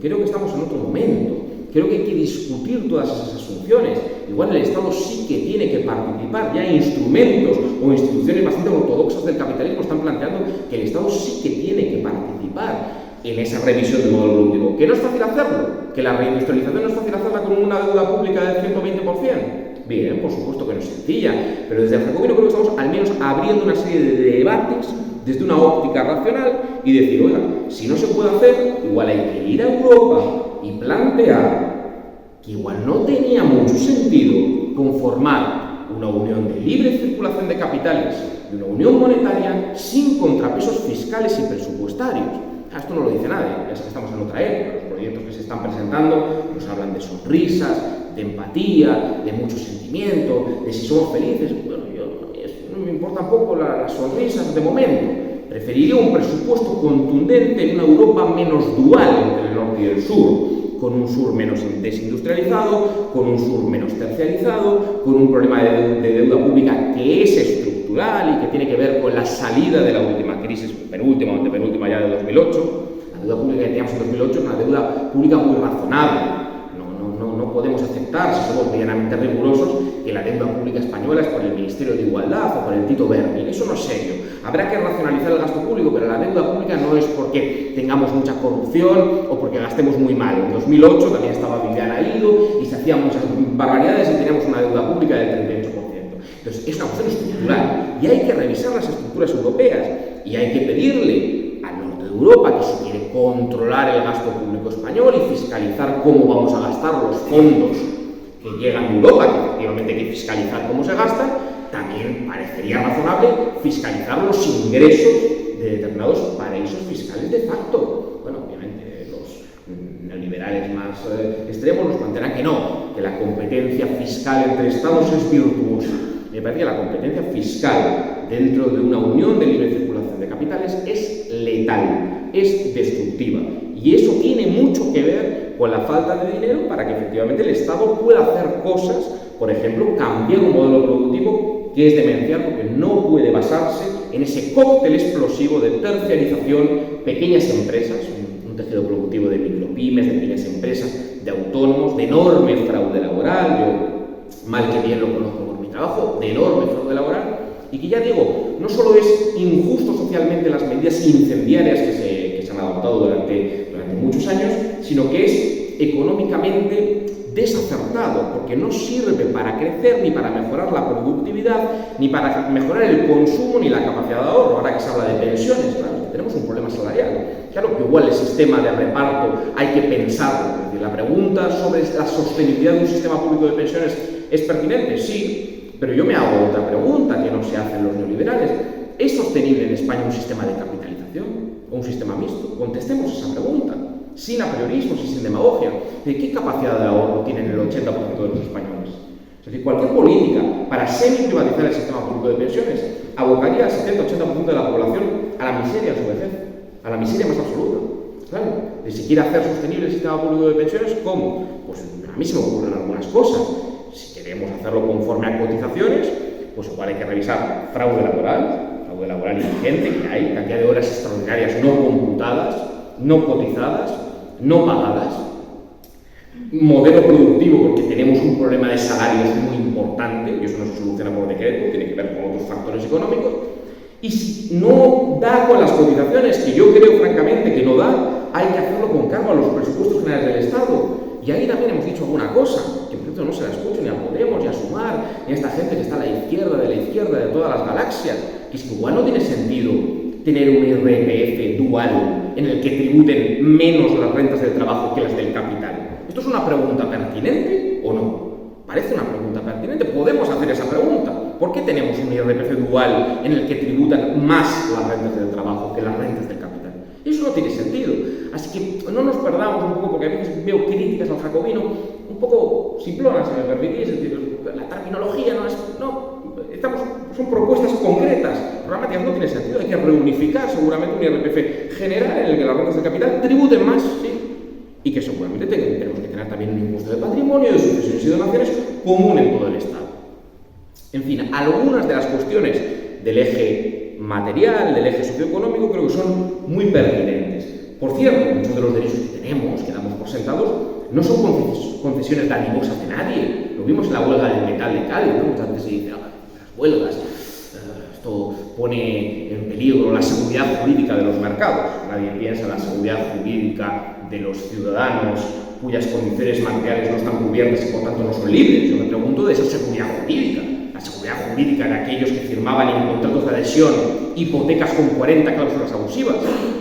creo que estamos en otro momento. Creo que hay que discutir todas esas asunciones. Igual el Estado sí que tiene que participar. Ya instrumentos o instituciones bastante ortodoxas del capitalismo están planteando que el Estado sí que tiene que participar en esa revisión del modelo productivo. ¿Que no es fácil hacerlo? ¿Que la reindustrialización no es fácil hacerla con una deuda pública del 120%? Bien, por supuesto que no es sencilla, pero desde el Jacobino creo que estamos al menos abriendo una serie de debates desde una óptica racional y decir, oiga, si no se puede hacer, igual hay que ir a Europa y plantear que igual no tenía mucho sentido conformar una unión de libre circulación de capitales y una unión monetaria sin contrapesos fiscales y presupuestarios. Esto no lo dice nadie, ya sé que estamos en otra época, los proyectos que se están presentando nos hablan de sonrisas, de empatía, de mucho sentimiento, de si somos felices. Bueno, no me importan poco las sonrisas de momento. Preferiría un presupuesto contundente en una Europa menos dual entre el norte y el sur, con un sur menos desindustrializado, con un sur menos terciarizado, con un problema de deuda pública que es estructural y que tiene que ver con la salida de la última crisis, penúltima o antepenúltima ya de 2008. La deuda pública que teníamos en 2008 es una deuda pública muy razonable. No podemos aceptar, si somos medianamente rigurosos, que la deuda pública española es por el Ministerio de Igualdad o por el Tito Berni. Eso no es serio. Habrá que racionalizar el gasto público, pero la deuda pública no es porque tengamos mucha corrupción o porque gastemos muy mal. En 2008 también estaba Viviana Ido y se hacían muchas barbaridades y teníamos una deuda pública del 38%. Entonces, es una cuestión estructural y hay que revisar las estructuras europeas y hay que pedirle al norte de Europa que si quiere controlar el gasto público español y fiscalizar cómo vamos a gastar los fondos que llegan de Europa, que efectivamente hay que fiscalizar cómo se gastan, también parecería razonable fiscalizar los ingresos de determinados paraísos fiscales de facto. Bueno, obviamente los neoliberales más extremos nos plantearán que no, que la competencia fiscal entre Estados es virtuosa. Me parece que la competencia fiscal dentro de una unión de libre circulación de capitales es letal, es destructiva. Y eso tiene mucho que ver con la falta de dinero para que efectivamente el Estado pueda hacer cosas, por ejemplo, cambiar un modelo productivo que es demencial porque no puede basarse en ese cóctel explosivo de terciarización, pequeñas empresas, un tejido productivo de micropymes, de pequeñas empresas, de autónomos, de enorme fraude laboral. Yo, mal que bien lo conozco por mi trabajo, de enorme fraude laboral, y que ya digo, no solo es injusto socialmente las medidas incendiarias que se han adoptado durante muchos años, sino que es económicamente desacertado, porque no sirve para crecer, ni para mejorar la productividad, ni para mejorar el consumo, ni la capacidad de ahorro. Ahora que se habla de pensiones, claro, tenemos un problema salarial. Claro que igual el sistema de reparto hay que pensarlo. Es decir, la pregunta sobre la sostenibilidad de un sistema público de pensiones es pertinente, sí, pero yo me hago otra pregunta que no se hacen los neoliberales. ¿Es sostenible en España un sistema de capitalización o un sistema mixto? Contestemos esa pregunta, sin apriorismos y sin demagogia. ¿De qué capacidad de ahorro tienen el 80% de los españoles? Es decir, cualquier política para semi-privatizar el sistema público de pensiones abocaría al 70-80% de la población a la miseria en su vejez, a la miseria más absoluta. Claro, de si quiere hacer sostenible el sistema público de pensiones, ¿cómo? Pues a mí se me ocurren algunas cosas. Si queremos hacerlo conforme a cotizaciones, pues igual hay que revisar fraude laboral ingente que hay, cantidad de horas extraordinarias no computadas, no cotizadas, no pagadas, modelo productivo, porque tenemos un problema de salarios muy importante, y eso no se soluciona por decreto, tiene que ver con otros factores económicos, y si no da con las cotizaciones, que yo creo francamente que no da, hay que hacerlo con cargo a los presupuestos generales del Estado. Y ahí también hemos dicho alguna cosa, que por cierto no se la escucho ni a Podemos, ni a Sumar, ni a esta gente que está a la izquierda, de todas las galaxias, que es que igual no tiene sentido tener un IRPF dual en el que tributen menos las rentas del trabajo que las del capital. ¿Esto es una pregunta pertinente o no? Parece una pregunta pertinente, podemos hacer esa pregunta. ¿Por qué tenemos un IRPF dual en el que tributan más las rentas del trabajo que las rentas del capital? Eso no tiene sentido. Así que no nos perdamos un poco, porque a veces veo críticas al jacobino un poco simplonas, si me permitís, es decir, la terminología no es... son propuestas concretas, programáticas, no tiene sentido. Hay que reunificar seguramente un IRPF general en el que las rentas del capital tributen más, sí, y que seguramente tenemos que tener también un impuesto de patrimonio, de sucesiones y donaciones común en todo el Estado. En fin, algunas de las cuestiones del eje material, del eje socioeconómico, creo que son muy pertinentes. Por cierto, muchos de los derechos que tenemos, que damos por sentados, no son concesiones dadivosas de nadie. Lo vimos en la huelga del metal de Cádiz, ¿no? Muchas veces se dice, las huelgas, esto pone en peligro la seguridad jurídica de los mercados. Nadie piensa en la seguridad jurídica de los ciudadanos cuyas condiciones materiales no están cubiertas y por tanto no son libres. Yo me pregunto de esa seguridad jurídica. La seguridad jurídica de aquellos que firmaban en contratos de adhesión hipotecas con 40 cláusulas abusivas.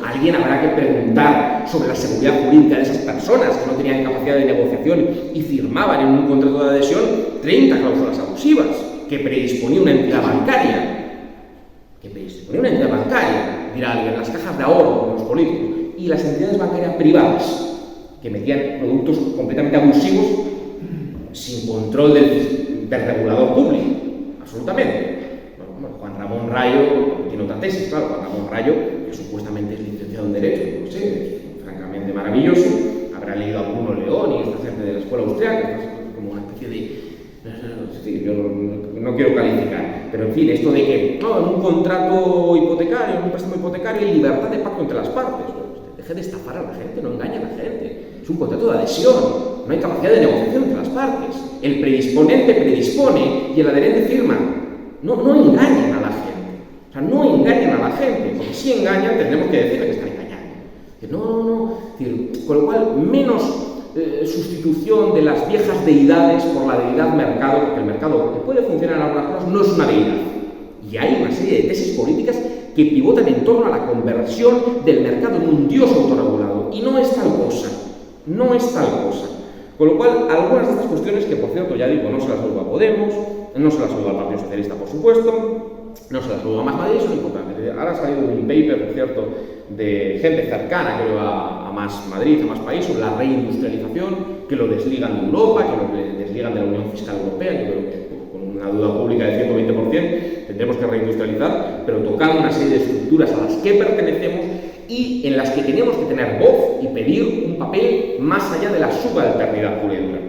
Alguien habrá que preguntar sobre la seguridad jurídica de esas personas que no tenían capacidad de negociación y firmaban en un contrato de adhesión 30 cláusulas abusivas que predisponía una entidad bancaria. Dirá alguien, las cajas de ahorro de los políticos y las entidades bancarias privadas que metían productos completamente abusivos sin control del regulador público. Absolutamente. Bueno, Juan Ramón Rayo tiene otra tesis, claro. Juan Ramón Rayo, que supuestamente es licenciado en Derecho, no sé, es francamente maravilloso. Habrá leído a Bruno León y esta gente de la escuela austriaca, como una especie de... Sí, yo no quiero calificar, pero en fin, esto de que en un contrato hipotecario, en un préstamo hipotecario hay libertad de pacto entre las partes. Deje de estafar a la gente, no engañe a la gente. Es un contrato de adhesión, no hay capacidad de negociación entre las partes. El predisponente predispone y el adherente firma. No engañen a la gente. O sea, no engañen a la gente, porque si engañan tendremos que decirle que están engañando. Con lo cual, menos sustitución de las viejas deidades por la deidad mercado, porque el mercado, que puede funcionar en algunas cosas, no es una deidad. Y hay una serie de tesis políticas que pivotan en torno a la conversión del mercado en un dios autorregulado. Y no es tal cosa. Con lo cual, algunas de estas cuestiones, que por cierto, ya digo, no se las oigo a Podemos, no se las oigo al Partido Socialista, por supuesto, no se las oigo a Más Madrid, son importantes. Ahora ha salido un paper, por cierto, de gente cercana, creo, a Más Madrid, a Más País, sobre la reindustrialización, que lo desligan de Europa, que lo desligan de la Unión Fiscal Europea. Yo creo que con una deuda pública de 120% tendremos que reindustrializar, pero tocando una serie de estructuras a las que pertenecemos y en las que tenemos que tener voz y pedir un papel más allá de la subalternidad pura y dura.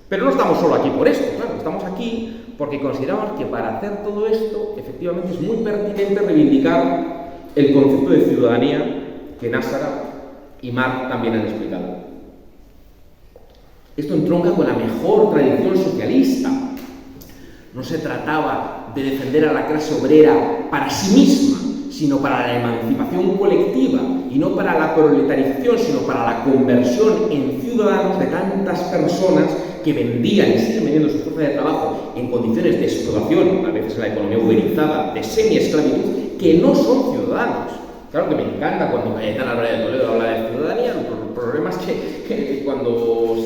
Pero no estamos solo aquí por esto, claro, estamos aquí porque consideramos que para hacer todo esto, efectivamente es muy pertinente reivindicar el concepto de ciudadanía que Nassara y Marx también han explicado. Esto entronca con la mejor tradición socialista. No se trataba de defender a la clase obrera para sí misma, sino para la emancipación colectiva, y no para la proletarización, sino para la conversión en ciudadanos de tantas personas que vendían y siguen vendiendo su fuerza de trabajo en condiciones de explotación, a veces en la economía uberizada, de semi-esclavitud, que no son ciudadanos. Claro que me encanta cuando Cayetana Álvarez de Toledo habla de ciudadanía. El problema es que cuando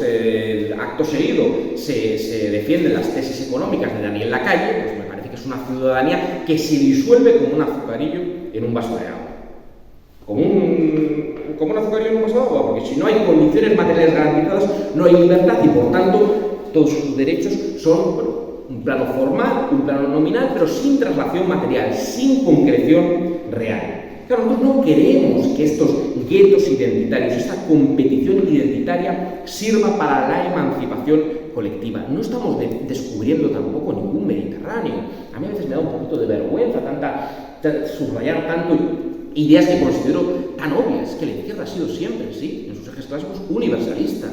acto seguido se defienden las tesis económicas de Daniel Lacalle, pues me parece que es una ciudadanía que se disuelve como un azucarillo en un vaso de agua. Como un azucarillo en un vaso de agua, porque si no hay condiciones materiales garantizadas, no hay libertad y por tanto todos sus derechos son, bueno, un plano formal, un plano nominal, pero sin traslación material, sin concreción real. Claro, nosotros no queremos que estos guetos identitarios, esta competición identitaria, sirva para la emancipación colectiva. No estamos descubriendo tampoco ningún Mediterráneo. A mí a veces me da un poquito de vergüenza subrayar tanto ideas que considero tan obvias, que la izquierda ha sido siempre, sí, en sus ejes clásicos, universalista,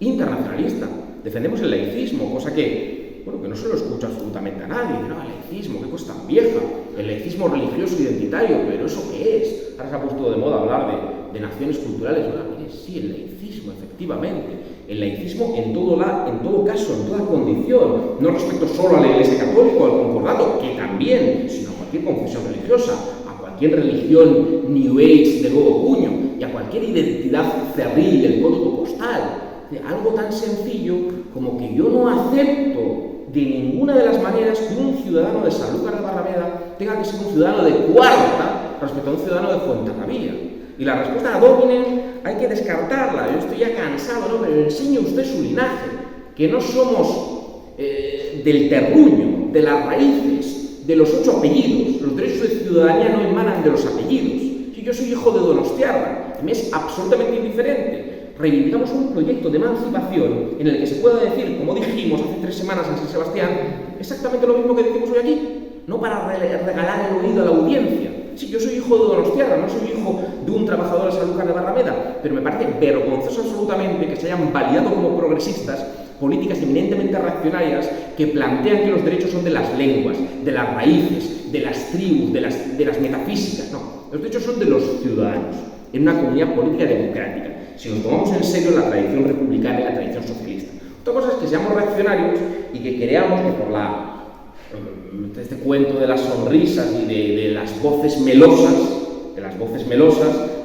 internacionalista. Defendemos el laicismo, cosa que no se lo escucha absolutamente a nadie. No, el laicismo, qué cosa tan vieja. El laicismo religioso identitario, pero ¿eso qué es? Ahora se ha puesto de moda hablar de naciones culturales. Mire, sí, el laicismo, efectivamente. El laicismo en todo caso, en toda condición. No respecto solo a la Iglesia Católica o al Concordato, que también, sino a cualquier confesión religiosa, a cualquier religión New Age de nuevo cuño y a cualquier identidad cerril del código postal. Algo tan sencillo como que yo no acepto de ninguna de las maneras que un ciudadano de Sanlúcar de Barrameda tenga que ser un ciudadano de cuarta respecto a un ciudadano de Fuenterrabía. Y la respuesta a Dominen hay que descartarla. Yo estoy ya cansado, ¿no? Pero enseñe usted su linaje, que no somos del terruño, de las raíces, de los 8 apellidos. Los derechos de ciudadanía no emanan de los apellidos. Si yo soy hijo de Donostiarra, y me es absolutamente indiferente. Reivindicamos un proyecto de emancipación en el que se pueda decir, como dijimos hace 3 semanas en San Sebastián, exactamente lo mismo que decimos hoy aquí, no para regalar el oído a la audiencia. Sí, yo soy hijo de Donostiarra, no soy hijo de un trabajador de Sanlúcar de Barrameda, pero me parece vergonzoso absolutamente que se hayan validado como progresistas políticas eminentemente reaccionarias que plantean que los derechos son de las lenguas, de las raíces, de las tribus, de las metafísicas. No, los derechos son de los ciudadanos, en una comunidad política democrática. Si nos tomamos en serio la tradición republicana y la tradición socialista. Otra cosa es que seamos reaccionarios y que creamos que por este cuento de las sonrisas y de las voces melosas,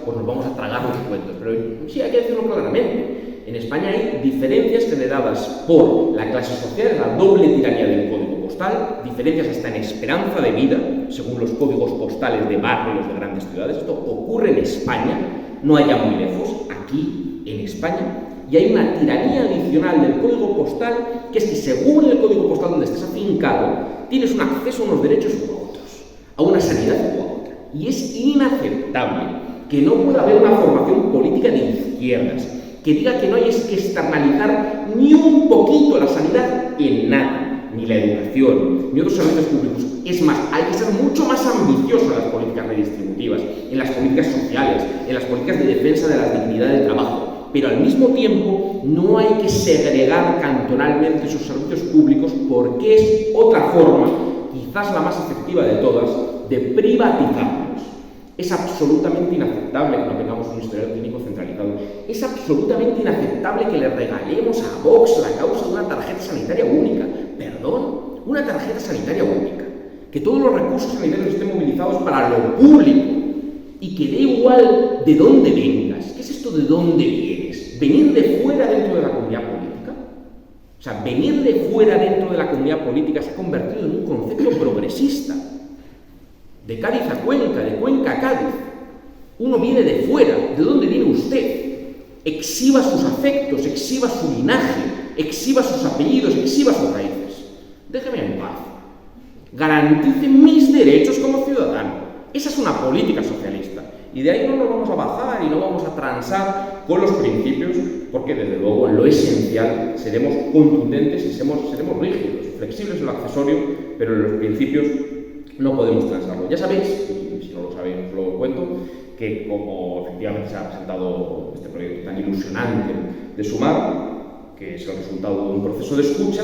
pues nos vamos a tragar los cuentos. Pero sí, hay que decirlo claramente. En España hay diferencias generadas por la clase social, la doble tiranía del código postal, diferencias hasta en esperanza de vida, según los códigos postales de barrios de grandes ciudades. Esto ocurre en España, no allá muy lejos, aquí en España, y hay una tiranía adicional del código postal, que es que según el código postal donde estés afincado, tienes un acceso a unos derechos u a otros, a una sanidad u a otra. Y es inaceptable que no pueda haber una formación política de izquierdas que diga que no hay que externalizar ni un poquito la sanidad en nada, ni la educación, ni otros servicios públicos. Es más, hay que ser mucho más ambicioso en las políticas redistributivas, en las políticas sociales, en las políticas de defensa de la dignidad del trabajo. Pero al mismo tiempo no hay que segregar cantonalmente esos servicios públicos, porque es otra forma, quizás la más efectiva de todas, de privatizarlos. Es absolutamente inaceptable que no tengamos un historial clínico centralizado. Es absolutamente inaceptable que le regalemos a Vox la causa de una tarjeta sanitaria única. ¿Perdón? Una tarjeta sanitaria única. Que todos los recursos sanitarios estén movilizados para lo público. Y que dé igual de dónde vengas. ¿Qué es esto de dónde vienes? ¿Venir de fuera dentro de la comunidad política? O sea, venir de fuera dentro de la comunidad política se ha convertido en un concepto progresista. De Cádiz a Cuenca, de Cuenca a Cádiz. Uno viene de fuera. ¿De dónde viene usted? Exhiba sus afectos, exhiba su linaje, exhiba sus apellidos, exhiba sus raíces. Déjeme en paz. Garantice mis derechos como ciudadano. Esa es una política socialista. Y de ahí no nos vamos a bajar y no vamos a transar con los principios, porque desde luego en lo esencial seremos contundentes y seremos rígidos, flexibles en lo accesorio, pero en los principios no podemos transarlo. Ya sabéis, y si no lo sabéis os lo cuento, que como efectivamente se ha presentado este proyecto tan ilusionante de Sumar, que es el resultado de un proceso de escucha,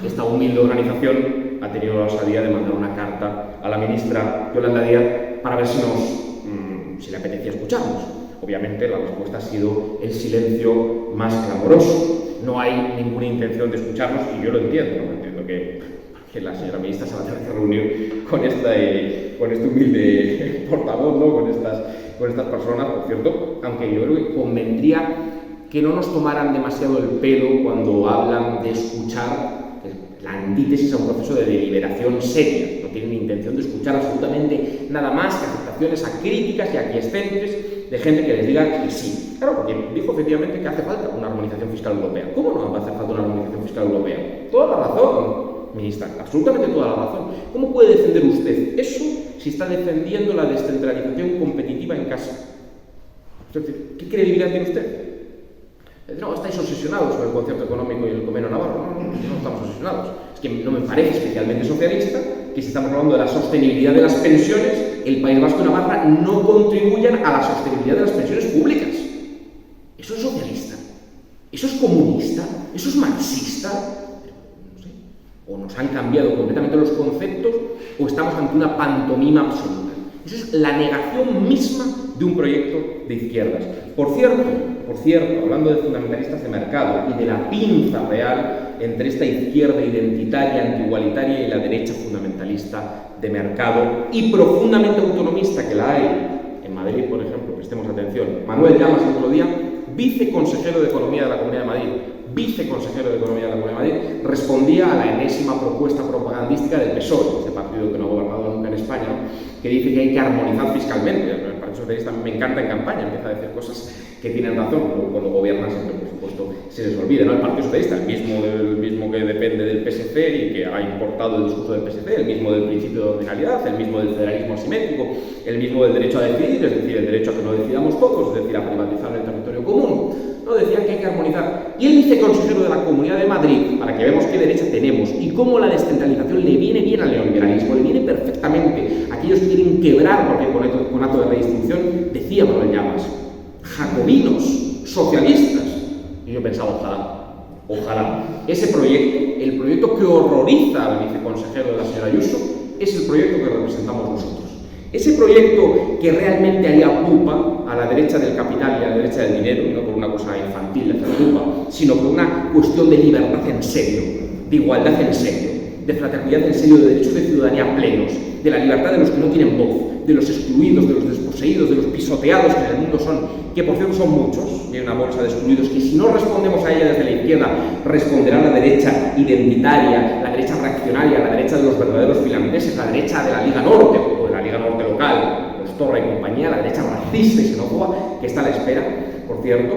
esta humilde organización ha tenido la osadía de mandar una carta a la ministra Yolanda Díaz para ver si le apetecía escucharnos. Obviamente la respuesta ha sido el silencio más clamoroso. No hay ninguna intención de escucharnos y yo lo entiendo, ¿no? Entiendo que la señora ministra se va a tener que reunir con este humilde portavoz, ¿no? con estas personas, por cierto, aunque yo creo que convendría que no nos tomaran demasiado el pelo cuando hablan de escuchar, la antítesis a un proceso de deliberación seria. No tienen intención de escuchar absolutamente nada más que aceptaciones a críticas y aquiescentes de gente que les diga que sí. Claro, porque dijo efectivamente que hace falta una armonización fiscal europea. ¿Cómo no va a hacer falta una armonización fiscal europea? Toda la razón, ministra, absolutamente toda la razón. ¿Cómo puede defender usted eso si está defendiendo la descentralización competitiva en casa? ¿Qué credibilidad tiene usted? No, estáis obsesionados con el concierto económico y el convenio navarro. No estamos obsesionados. Es que no me parece especialmente socialista que si estamos hablando de la sostenibilidad de las pensiones, el País Vasco y Navarra no contribuyan a la sostenibilidad de las pensiones públicas. ¿Eso es socialista? ¿Eso es comunista? ¿Eso es marxista? No sé. O nos han cambiado completamente los conceptos o estamos ante una pantomima absoluta. Eso es la negación misma de un proyecto de izquierdas. Por cierto, hablando de fundamentalistas de mercado y de la pinza real entre esta izquierda identitaria, antigualitaria y la derecha fundamentalista de mercado y profundamente autonomista que la hay en Madrid, por ejemplo, prestemos atención. Manuel Llamas, el otro día, viceconsejero de Economía de la Comunidad de Madrid, respondía a la enésima propuesta propagandística del PSOE, ese partido que no ha gobernado nunca en España, que dice que hay que armonizar fiscalmente. El Partido Socialista me encanta en campaña, empieza a decir cosas que tienen razón, pero cuando gobierna siempre, por supuesto, se les olvida, ¿no? El Partido Socialista, el mismo que depende del PSC y que ha importado el discurso del PSC, el mismo del principio de ordinalidad, el mismo del federalismo asimétrico, el mismo del derecho a decidir, es decir, el derecho a que no decidamos todos, es decir, a privatizar el territorio común. No, decían que hay que armonizar. Y el viceconsejero de la Comunidad de Madrid, para que veamos qué derecha tenemos y cómo la descentralización le viene bien al neoliberalismo, le viene perfectamente a aquellos que quieren quebrar cualquier conato de redistribución, decía Manuel Llamas, jacobinos, socialistas. Y yo pensaba, ojalá. Ese proyecto, el proyecto que horroriza al viceconsejero de la señora Ayuso, es el proyecto que representamos nosotros. Ese proyecto que realmente haría pupa a la derecha del capital y a la derecha del dinero, y no por una cosa infantil de hacer pupa, sino por una cuestión de libertad en serio, de igualdad en serio, de fraternidad en serio, de derechos de ciudadanía plenos, de la libertad de los que no tienen voz, de los excluidos, de los desposeídos, de los pisoteados que en el mundo son, que por cierto son muchos, y hay una bolsa de excluidos que si no respondemos a ella desde la izquierda, responderá la derecha identitaria, la derecha reaccionaria, la derecha de los verdaderos finlandeses, la derecha de la Liga Norte o de la Liga Norte local, los Torra y compañía, la derecha racista y xenófoba que está a la espera, por cierto.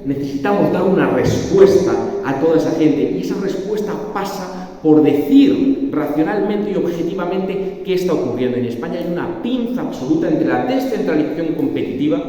Necesitamos dar una respuesta a toda esa gente y esa respuesta pasa por decir racionalmente y objetivamente qué está ocurriendo. En España hay una pinza absoluta entre la descentralización competitiva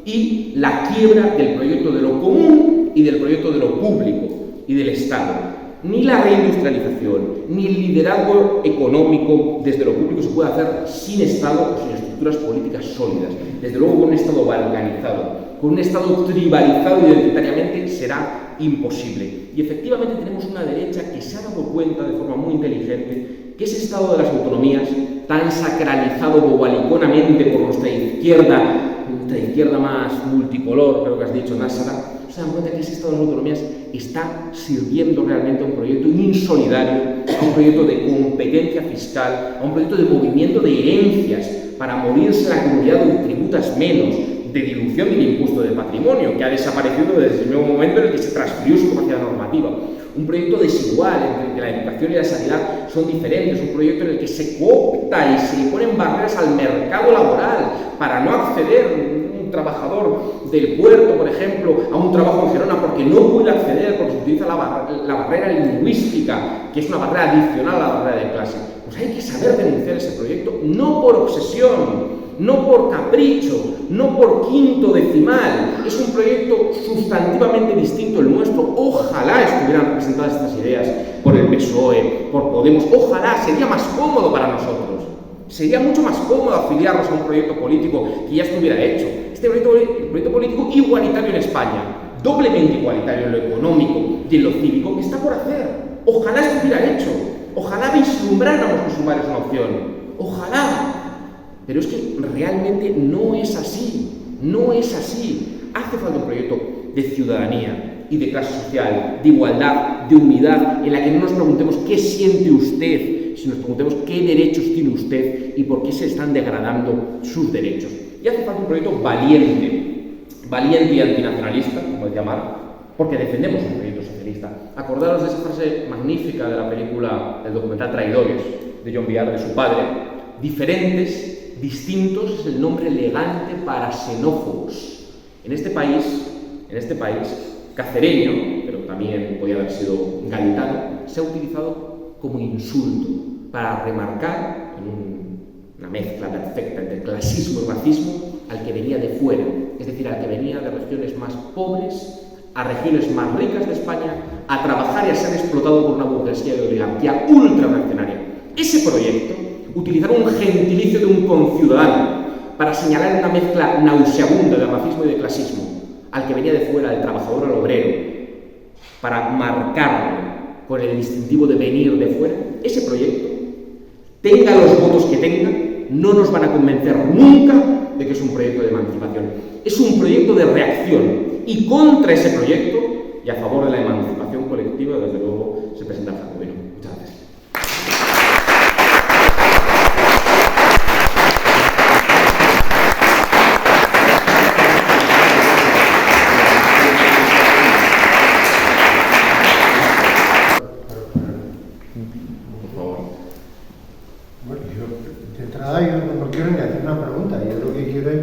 y la quiebra del proyecto de lo común y del proyecto de lo público y del Estado. Ni la reindustrialización, ni el liderazgo económico desde lo público se puede hacer sin Estado o sin estructuras políticas sólidas. Desde luego con un Estado balcanizado, con un Estado tribalizado identitariamente será imposible. Y efectivamente tenemos una derecha que se ha dado cuenta de forma muy inteligente que ese Estado de las autonomías, tan sacralizado bobaliconamente por nuestra izquierda más multicolor, creo que has dicho, Násara, se dan cuenta que ese Estado de las autonomías está sirviendo realmente a un proyecto insolidario, a un proyecto de competencia fiscal, a un proyecto de movimiento de herencias para morirse la comunidad donde tributas menos, de dilución del impuesto de patrimonio, que ha desaparecido desde el nuevo momento en el que se transfirió su capacidad normativa. Un proyecto desigual, en el que la educación y la sanidad son diferentes, un proyecto en el que se coopta y se le ponen barreras al mercado laboral para no acceder un trabajador del puerto, por ejemplo, a un trabajo en Gerona porque no puede acceder, porque se utiliza la barrera lingüística, que es una barrera adicional a la barrera de clase. Pues hay que saber denunciar ese proyecto, no por obsesión, no por capricho, no por quinto decimal. Es un proyecto sustantivamente distinto el nuestro. Ojalá estuvieran representadas estas ideas por el PSOE, por Podemos. Ojalá, sería más cómodo para nosotros. Sería mucho más cómodo afiliarnos a un proyecto político que ya estuviera hecho. Este proyecto político igualitario en España, doblemente igualitario en lo económico y en lo cívico, está por hacer. Ojalá estuviera hecho. Ojalá vislumbráramos que sumar es una opción. Ojalá. Pero es que realmente no es así, no es así. Hace falta un proyecto de ciudadanía y de clase social, de igualdad, de unidad, en la que no nos preguntemos qué siente usted, sino nos preguntemos qué derechos tiene usted y por qué se están degradando sus derechos. Y hace falta un proyecto valiente y antinacionalista, como decía Marc, porque defendemos un proyecto socialista. Acordaros de esa frase magnífica de la película, del documental Traidores, de John Viard, de su padre: diferentes, distintos es el nombre elegante para xenófobos. En este país, cacereño, pero también podía haber sido gaditano, se ha utilizado como insulto para remarcar en una mezcla perfecta entre clasismo y racismo al que venía de fuera, es decir, al que venía de regiones más pobres a regiones más ricas de España a trabajar y a ser explotado por una burguesía de oligarquía ultrarreaccionaria. Ese proyecto, utilizar un gentilicio de un conciudadano para señalar una mezcla nauseabunda de racismo y de clasismo al que venía de fuera, al trabajador, al obrero, para marcarlo con el distintivo de venir de fuera, ese proyecto, tenga los votos que tenga, no nos van a convencer nunca de que es un proyecto de emancipación. Es un proyecto de reacción, y contra ese proyecto y a favor de la emancipación colectiva, desde luego, se presenta el Jacobino. Muchas gracias. Bueno, yo de entrada yo no quiero ni hacer una pregunta, yo lo que quiero es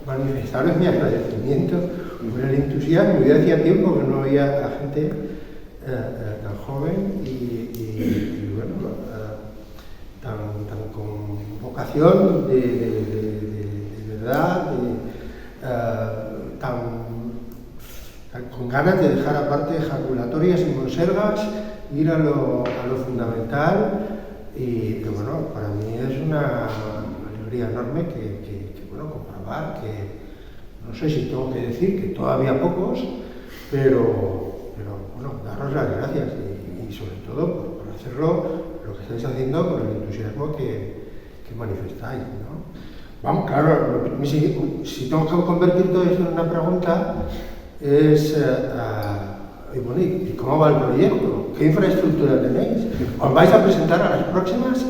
manifestaros mi agradecimiento por el entusiasmo. Yo hacía tiempo que no veía a gente tan joven y bueno, tan con vocación de verdad, con ganas de dejar aparte ejaculatorias y monsergas, ir a lo fundamental. Y que bueno, para mí es una alegría enorme que bueno, comprobar que, no sé si tengo que decir que todavía pocos, pero bueno, daros las gracias y sobre todo por hacerlo, lo que estáis haciendo, con el entusiasmo que manifestáis, ¿no? Vamos, claro, si tengo que convertir todo esto en una pregunta, es bueno, ¿y cómo va el proyecto? ¿Qué infraestructura tenéis? ¿Os vais a presentar a las próximas?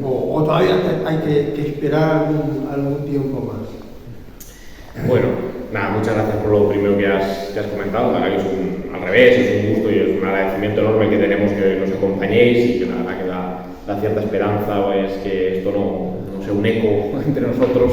¿O todavía hay que esperar algún tiempo más? Bueno, nada, muchas gracias por lo primero que has comentado. La verdad que es al revés, es un gusto y es un agradecimiento enorme que tenemos que nos acompañéis y que la verdad que da cierta esperanza pues, que esto no sea un eco entre nosotros.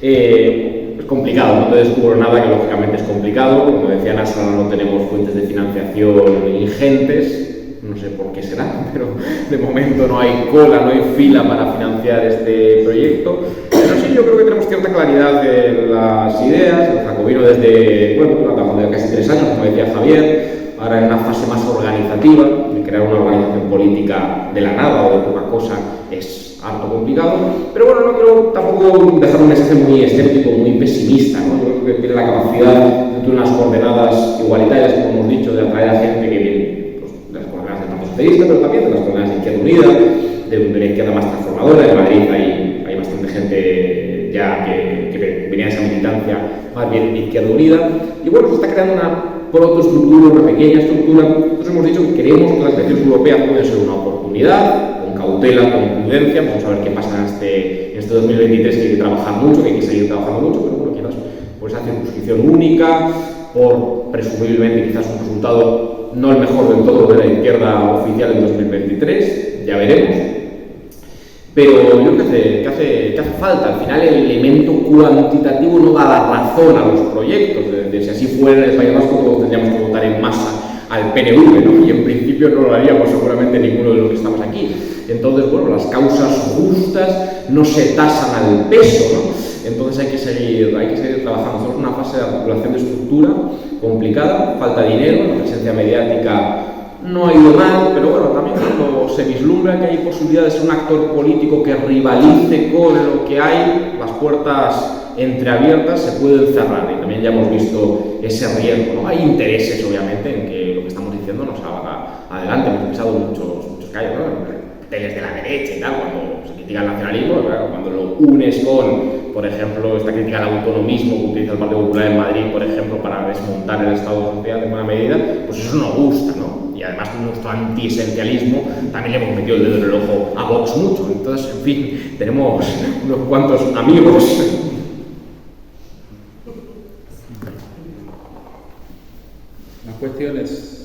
Es complicado, no te descubro nada que lógicamente es complicado. Como decía Nasra, no tenemos fuentes de financiación ingentes, no sé por qué será, pero de momento no hay cola, no hay fila para financiar este proyecto. Pero sí, yo creo que tenemos cierta claridad de las ideas. El Jacobino desde, bueno, de casi 3 años, como decía Javier, ahora en una fase más organizativa, de crear una organización política de la nada o de poca cosa es harto complicado, pero bueno, no quiero tampoco dejar un mensaje muy escéptico, muy pesimista, ¿no? Yo creo que tiene la capacidad, dentro de unas coordenadas igualitarias, como hemos dicho, de atraer a gente que viene pues, de las coordenadas del Partido Socialista, pero también de las coordenadas de Izquierda Unida, de la izquierda más transformadora. En Madrid hay bastante gente ya que venía de esa militancia más bien de Izquierda Unida, y bueno, se está creando una protoestructura, una pequeña estructura. Nosotros hemos dicho que creemos que las elecciones europeas pueden ser una oportunidad, con cautela, con prudencia. Vamos a ver qué pasa en este 2023, que hay que trabajar mucho, que hay que seguir trabajando mucho, pero bueno, quizás por esa circunscripción única, por presumiblemente quizás un resultado no el mejor del todo de la izquierda oficial en 2023, ya veremos. Pero yo creo que hace falta. Al final el elemento cuantitativo no va a dar razón a los proyectos. Si así fuera en el País Vasco, todos tendríamos que votar en masa al PNV, ¿no? Y en principio no lo haríamos seguramente ninguno de los que estamos aquí. Entonces, bueno, las causas justas no se tasan al peso, ¿no? Entonces hay que seguir trabajando. Estamos en una fase de articulación de estructura complicada, falta dinero, la presencia mediática no ha ido mal, pero bueno, también cuando se vislumbra que hay posibilidad de ser un actor político que rivalice con lo que hay, las puertas entreabiertas se pueden cerrar, y también ya hemos visto ese riesgo, ¿no? Hay intereses, obviamente, en que lo que estamos diciendo nos salga adelante. Hemos pisado muchos callos, ¿no? carteles de la derecha y tal, cuando se critica el nacionalismo, claro, cuando lo unes con, por ejemplo, esta crítica al autonomismo que utiliza el Partido Popular en Madrid, por ejemplo, para desmontar el Estado social en buena medida, pues eso no gusta, ¿no? Y además nuestro antiesencialismo también le hemos metido el dedo en el ojo a Vox mucho. Entonces, en fin, tenemos unos cuantos amigos. La cuestión es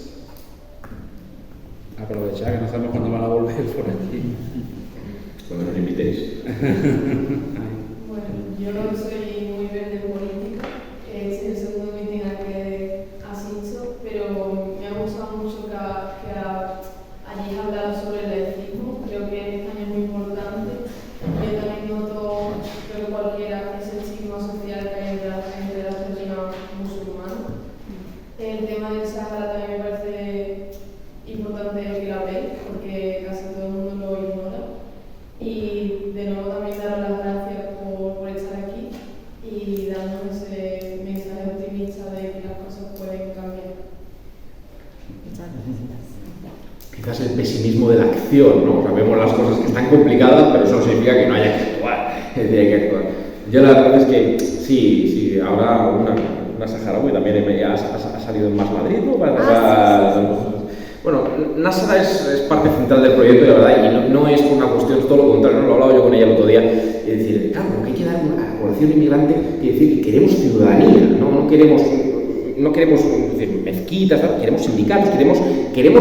aprovechar que no sabemos cuándo van a volver por aquí. Cuando nos invitéis. Bueno, yo no soy muy verde en política, es el segundo meeting al que asisto, pero me ha gustado mucho que allí hablado sobre el laicismo. Creo que este año es muy importante. Yo también noto, creo que cualquiera, ese estigma social que hay entre las personas musulmanas. El tema del Sáhara también me parece importante que lo habléis, porque casi todo el mundo lo ignora. Y de nuevo también daros las gracias por estar aquí y darnos ese mensaje optimista de que las cosas pueden cambiar. Muchas gracias. Quizás el pesimismo de la acción, ¿no? Sabemos las cosas que están complicadas, pero eso no significa que no haya que actuar. Hay que actuar. Yo la verdad es que sí, ahora una saharaui también ha salido en Más Madrid, ¿no? Bueno, Nasara es parte central del proyecto, la verdad, y no es por una cuestión, todo lo contrario, ¿no? Lo hablaba yo con ella el otro día, es decir, claro, lo que hay que dar a la población inmigrante quiere decir que queremos ciudadanía, no queremos es decir, mezquitas, ¿no? Queremos sindicatos, queremos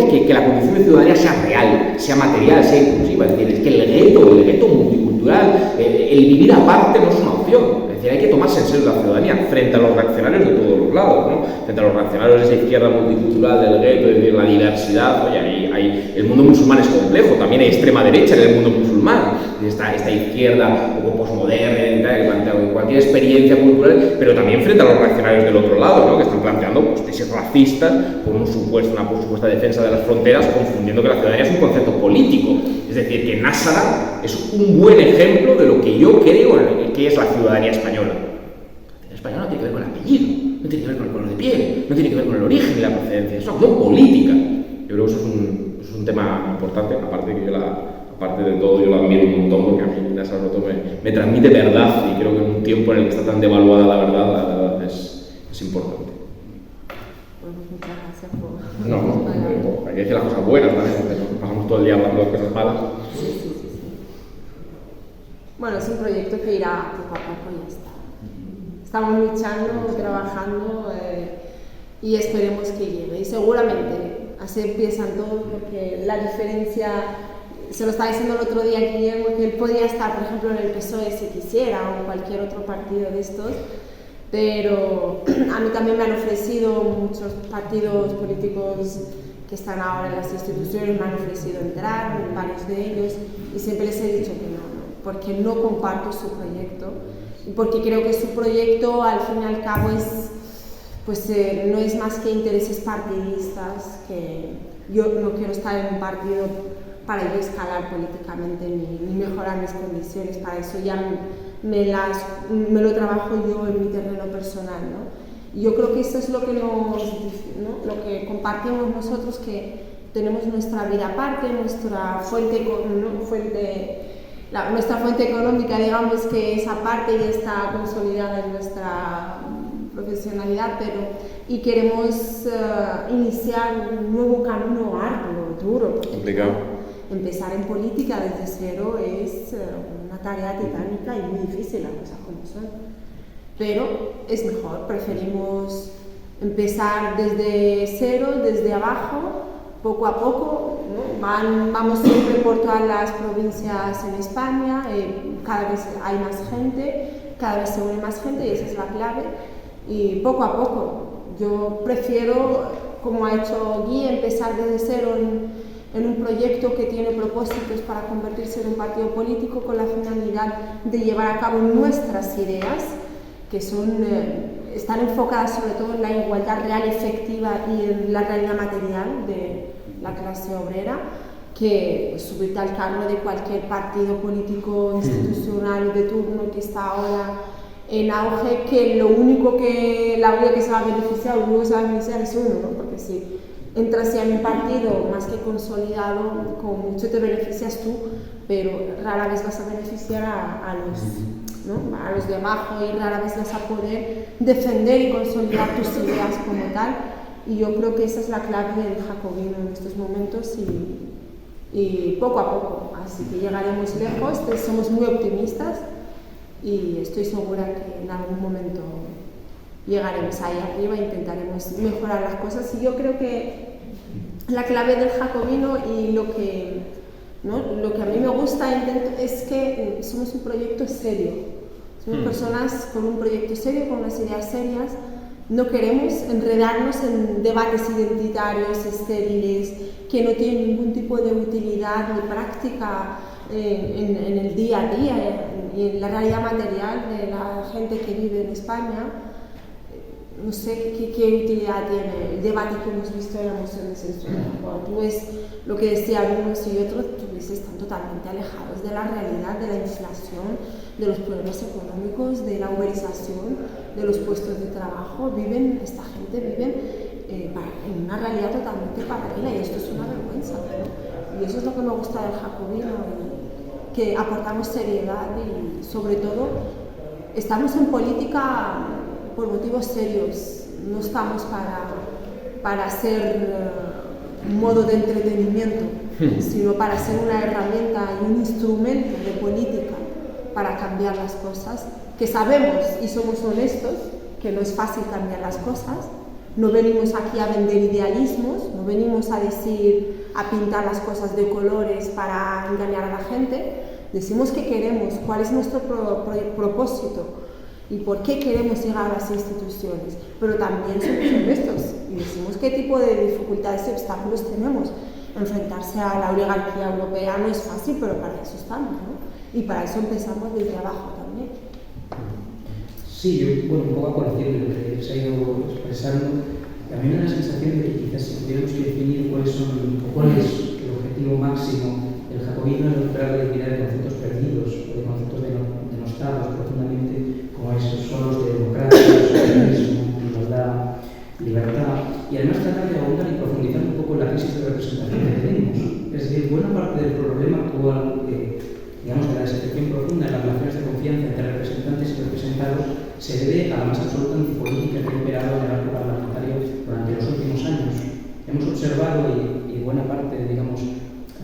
que la condición de ciudadanía sea real, sea material, sea inclusiva, es decir, es que el gueto multicultural, el vivir aparte no es una opción. Es decir, hay que tomarse en serio la ciudadanía frente a los reaccionarios de todos los lados, ¿no? Frente a los reaccionarios de esa izquierda multicultural del gueto, es decir, la diversidad. Oye, el mundo musulmán es complejo, también hay extrema derecha en el mundo musulmán, esta izquierda un poco posmoderna, que plantea cualquier experiencia cultural, pero también frente a los reaccionarios del otro lado, ¿no? Que están planteando pues, tesis racistas con una supuesta defensa de las fronteras, confundiendo que la ciudadanía es un concepto político. Es decir, que Nasara es un buen ejemplo de lo que yo creo que es la ciudadanía española. La ciudadanía española no tiene que ver con el apellido, no tiene que ver con el color de piel, no tiene que ver con el origen y la procedencia, es una cuestión política. Yo creo que eso es un tema importante, aparte de todo, yo la admiro un montón porque a mí Nasara Roto me transmite verdad y creo que en un tiempo en el que está tan devaluada la verdad es importante. Muchas gracias por... No, hay que decir las cosas buenas también, ¿no? Pasamos todo el día hablando de cosas malas. Sí. Bueno, es un proyecto que irá poco a poco y ya está. Estamos luchando, trabajando y esperemos que llegue. Y seguramente así empiezan todos, porque la diferencia, se lo estaba diciendo el otro día a Guillermo, que él podría estar, por ejemplo, en el PSOE si quisiera o en cualquier otro partido de estos, pero a mí también me han ofrecido muchos partidos políticos que están ahora en las instituciones, me han ofrecido entrar, varios de ellos, y siempre les he dicho que no, porque no comparto su proyecto y porque creo que su proyecto al fin y al cabo no es más que intereses partidistas, que yo no quiero estar en un partido para yo escalar políticamente ni mejorar mis condiciones, para eso ya me lo trabajo yo en mi terreno personal, ¿no? Y yo creo que eso es lo que lo que compartimos nosotros, que tenemos nuestra vida aparte, nuestra fuente económica, digamos, que esa parte ya está consolidada en nuestra profesionalidad, y queremos iniciar un nuevo camino arduo, duro. Complicado. Empezar en política desde cero es una tarea titánica y muy difícil, las cosas como son. Pero es mejor, preferimos empezar desde cero, desde abajo, poco a poco, ¿no? Vamos siempre por todas las provincias en España, cada vez hay más gente, cada vez se une más gente y esa es la clave. Y poco a poco, yo prefiero, como ha hecho Guy, empezar desde cero en un proyecto que tiene propósitos para convertirse en un partido político con la finalidad de llevar a cabo nuestras ideas, que están enfocadas sobre todo en la igualdad real, efectiva y en la realidad material de la clase obrera, que subirte al carro de cualquier partido político institucional de turno que está ahora en auge, que la única que se va a beneficiar o luego se va a beneficiar es uno, ¿no? Porque si entras ya en un partido más que consolidado, con mucho te beneficias tú, pero rara vez vas a beneficiar a los de abajo y rara vez vas a poder defender y consolidar tus ideas como tal. Y yo creo que esa es la clave del jacobino en estos momentos y poco a poco, así que llegaremos lejos, somos muy optimistas y estoy segura que en algún momento llegaremos ahí arriba e intentaremos mejorar las cosas. Y yo creo que la clave del jacobino y lo que a mí me gusta es que somos un proyecto serio, somos personas con un proyecto serio, con unas ideas serias. No queremos enredarnos en debates identitarios estériles que no tienen ningún tipo de utilidad ni práctica en el día a día y en la realidad material de la gente que vive en España. No sé qué utilidad tiene el debate que hemos visto en la moción de censura. Cuando tú ves lo que decían unos y otros, tú ves que están totalmente alejados de la realidad, de la inflación, de los problemas económicos, de la uberización, de los puestos de trabajo. Esta gente vive en una realidad totalmente paralela y esto es una vergüenza, ¿no? Y eso es lo que me gusta del jacobino, que aportamos seriedad y sobre todo estamos en política por motivos serios, no estamos para ser un modo de entretenimiento, sino para ser una herramienta y un instrumento de política para cambiar las cosas, que sabemos y somos honestos que no es fácil cambiar las cosas. No venimos aquí a vender idealismos, no venimos a pintar las cosas de colores para engañar a la gente. Decimos qué queremos, cuál es nuestro propósito y por qué queremos llegar a las instituciones, pero también somos honestos y decimos qué tipo de dificultades y obstáculos tenemos. Enfrentarse a la oligarquía europea no es fácil, pero para eso estamos, ¿no? Y para eso empezamos desde abajo también. Sí, yo, un poco a colación de lo que se ha ido expresando, a mí me da la sensación de que quizás si tuviéramos que definir cuál es el objetivo máximo del jacobino, es recuperar la dignidad de conceptos perdidos, o de conceptos denostados profundamente, como esos son los de democracia, socialismo, igualdad, libertad, y además tratar de abundar y profundizar un poco en la crisis de representación que tenemos. Es decir, buena parte del problema actual, digamos, de la desafección profunda en las relaciones de confianza entre representantes y representados se debe a la más absoluta antipolítica que ha imperado en el arco parlamentario durante los últimos años. Hemos observado, y buena parte, digamos,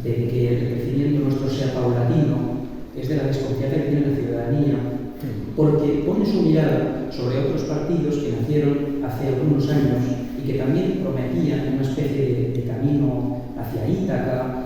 de que el crecimiento nuestro sea paulatino, es de la desconfianza que tiene la ciudadanía, porque pone su mirada sobre otros partidos que nacieron hace algunos años y que también prometían una especie de camino hacia Ítaca,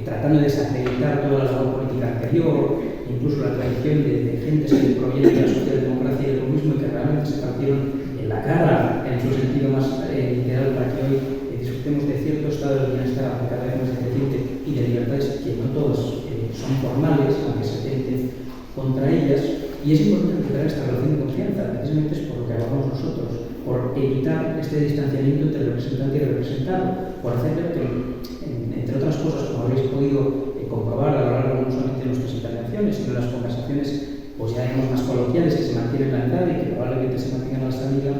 tratando de desacreditar toda la labor política anterior, incluso la tradición de gentes que provienen de la socialdemocracia y del comunismo y que realmente se partieron en la cara, en su sentido más literal, para que hoy disfrutemos de cierto estado de bienestar cada vez más decreciente y de libertades que no todas son formales, aunque se atenten contra ellas. Y es importante recuperar esta relación de confianza, precisamente es por lo que hablamos nosotros, por evitar este distanciamiento entre el representante y el representado, por hacer ver que, entre otras cosas, como habéis podido comprobar a lo largo no solamente de nuestras intervenciones, sino de las conversaciones, pues ya digamos más coloquiales que se mantienen en la edad y que probablemente se mantengan a la salida,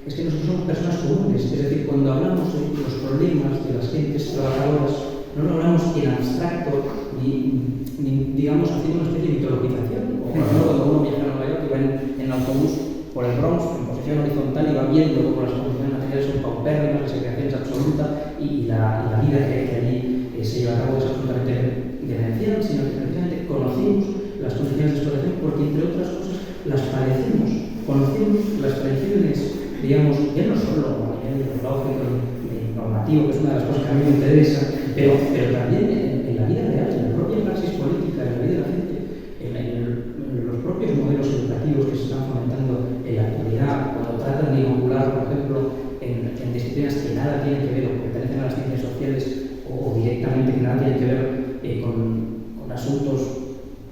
es que nosotros somos personas comunes, es decir, cuando hablamos de los problemas de las gentes trabajadoras, no lo hablamos en abstracto, ni digamos haciendo una especie de mitologización, o por ejemplo cuando uno viaja a Nueva York y va en autobús por el Bronx en posición horizontal y va viendo cómo las condiciones materiales son paupérrimas, la segregación es absoluta y la vida que allí se lleva a cabo es absolutamente demencial, sino que precisamente conocemos las condiciones de explotación porque, entre otras cosas, las padecemos, conocemos las tradiciones, digamos, ya no solo a nivel ideológico y normativo, que es una de las cosas que a mí me interesa, pero también en la vida real, en la propia praxis política, en la vida de la gente, en los propios modelos educativos que se están fomentando en la actualidad, cuando tratan de inocular, por ejemplo, en disciplinas que nada tienen que ver o que pertenecen a las ciencias sociales o directamente que nada tienen que ver con asuntos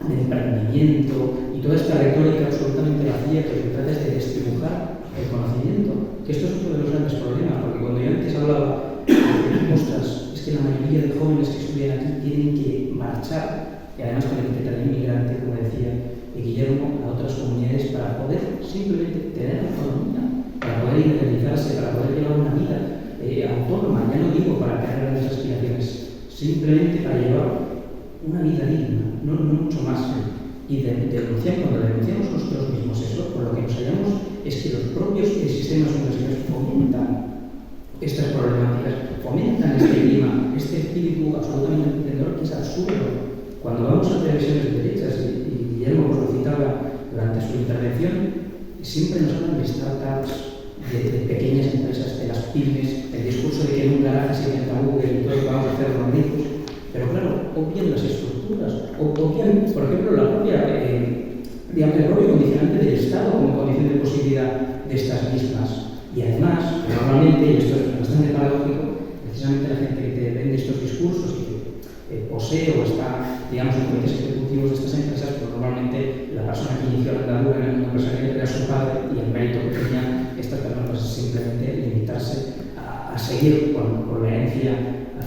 de emprendimiento y toda esta retórica absolutamente vacía que lo que trata es de desdibujar el conocimiento, que esto es otro de los grandes problemas, porque cuando yo antes hablaba de ostras, es que la mayoría de jóvenes que estudian aquí tienen que marchar, y además con la etiqueta de inmigrante, como decía Guillermo, a otras comunidades para poder simplemente tener autonomía, para poder independizarse, para poder llevar una vida autónoma, ya no digo para tener grandes aspiraciones, simplemente para llevar una vida digna, no mucho más. Y cuando denunciamos nosotros mismos eso, con lo que nos hallamos es que los propios sistemas universitarios fomentan estas problemáticas, fomentan este clima, este espíritu absolutamente emprendedor que es absurdo. Cuando vamos a televisiones de derechas, y Guillermo lo citaba durante su intervención, siempre nos hablan de startups, de pequeñas empresas, de las pymes, el discurso de que en un garaje se inventa Google y todos vamos a hacer los ricos. Pero claro, obvian las estructuras, obvian, por ejemplo, la propia, el propio condicionante del Estado como condición de posibilidad de estas mismas. Y además, normalmente, y esto es bastante paradójico, precisamente la gente que te vende estos discursos y que posee o está, digamos, en comités ejecutivos de estas empresas, pues normalmente la persona que inició la andadura en el mundo empresarial era su padre, y el mérito que tenía esta persona pues, es simplemente limitarse a seguir con la herencia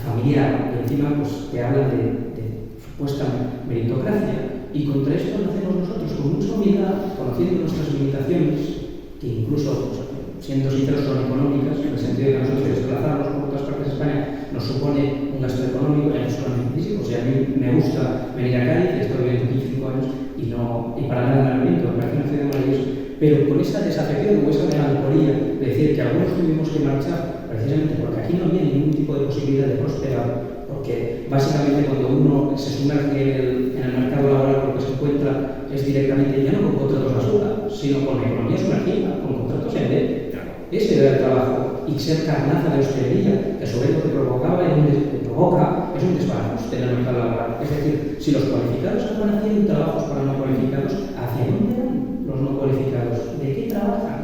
familiar, y encima pues, te hablan de supuesta meritocracia, y contra esto lo hacemos nosotros con mucha humildad, conociendo nuestras limitaciones, que incluso, pues, siendo sinceros, son económicas, en el sentido de que nosotros desplazarnos por otras partes de España nos supone un gasto económico, ya no solamente físico. O sea, a mí me gusta venir a Cádiz, he estado viviendo aquí 5 años, y para nada me arrepiento, me parece una ciudad maravillosa, pero con esa desafección o esa melancolía de decir que algunos tuvimos que marchar precisamente porque aquí no había ningún tipo de posibilidad de prosperar, porque básicamente cuando uno se sumerge en el mercado laboral, lo que se encuentra es directamente ya no con contratos basura, sino con economía sumergida, con contratos en D. Ese era el trabajo, y ser carnaza de hostelería, que a su vez lo que provocaba es un desbarajuste en el mercado laboral. Es decir, si los cualificados estaban haciendo trabajos para no cualificados, ¿hacia dónde van los no cualificados? ¿De qué trabajan?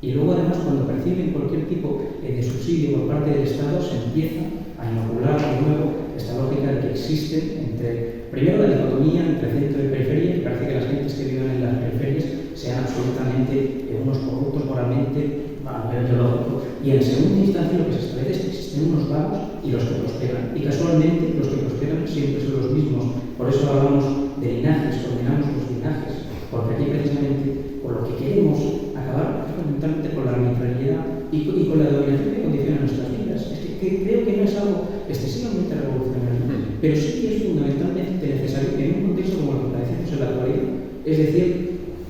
Y luego además cuando perciben cualquier tipo de subsidio por parte del Estado se empieza a inocular de nuevo esta lógica de que existe primero la dicotomía entre centro y periferia, y parece que las gentes que viven en las periferias sean absolutamente unos corruptos moralmente a nivel ideológico, y en segunda instancia lo que se establece es que existen unos vagos y los que prosperan, y casualmente los que prosperan siempre son los mismos. Por eso hablamos de linajes, condenamos los linajes, porque aquí precisamente con lo que queremos acabar es fundamentalmente con la arbitrariedad y con la dominación que condiciona nuestras vidas. Es que creo que no es algo excesivamente revolucionario, pero sí que es fundamentalmente necesario que en un contexto como el que padecemos en la actualidad, es decir,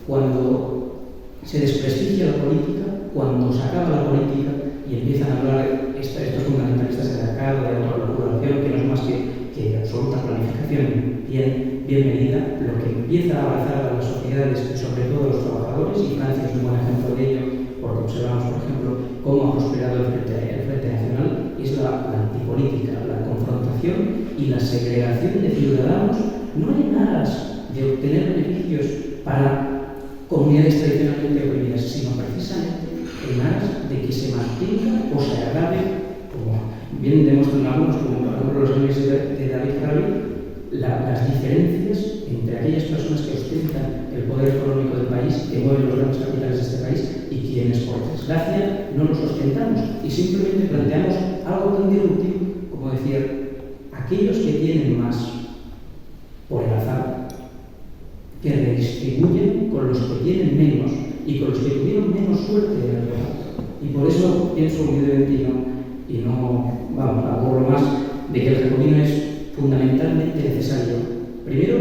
cuando se desprestigia la política, cuando se acaba la política y empiezan a hablar estos fundamentalistas de mercado, de autorregulación, que no es más que absoluta planificación bien medida, lo que empieza a abrazar a las sociedades, sobre todo a los trabajadores, y Francia es un buen ejemplo de ello, porque observamos, por ejemplo, cómo ha prosperado el Frente Nacional, es la antipolítica, la confrontación y la segregación de ciudadanos, no en aras de obtener beneficios para comunidades tradicionalmente oprimidas, sino precisamente en aras de que se mantenga o se agrave, como bien demuestran algunos, como por ejemplo los análisis de David Harvey, las diferencias entre aquellas personas que ostentan el poder económico del país, que mueven los grandes capitales de este país, y quienes, por desgracia, no los ostentamos y simplemente planteamos algo tan disruptivo como decir, aquellos que tienen más por el azar, que redistribuyen con los que tienen menos y con los que tuvieron menos suerte en el lugar. Y por eso pienso humildemente y no aburro más de que el recomino es fundamentalmente necesario, primero,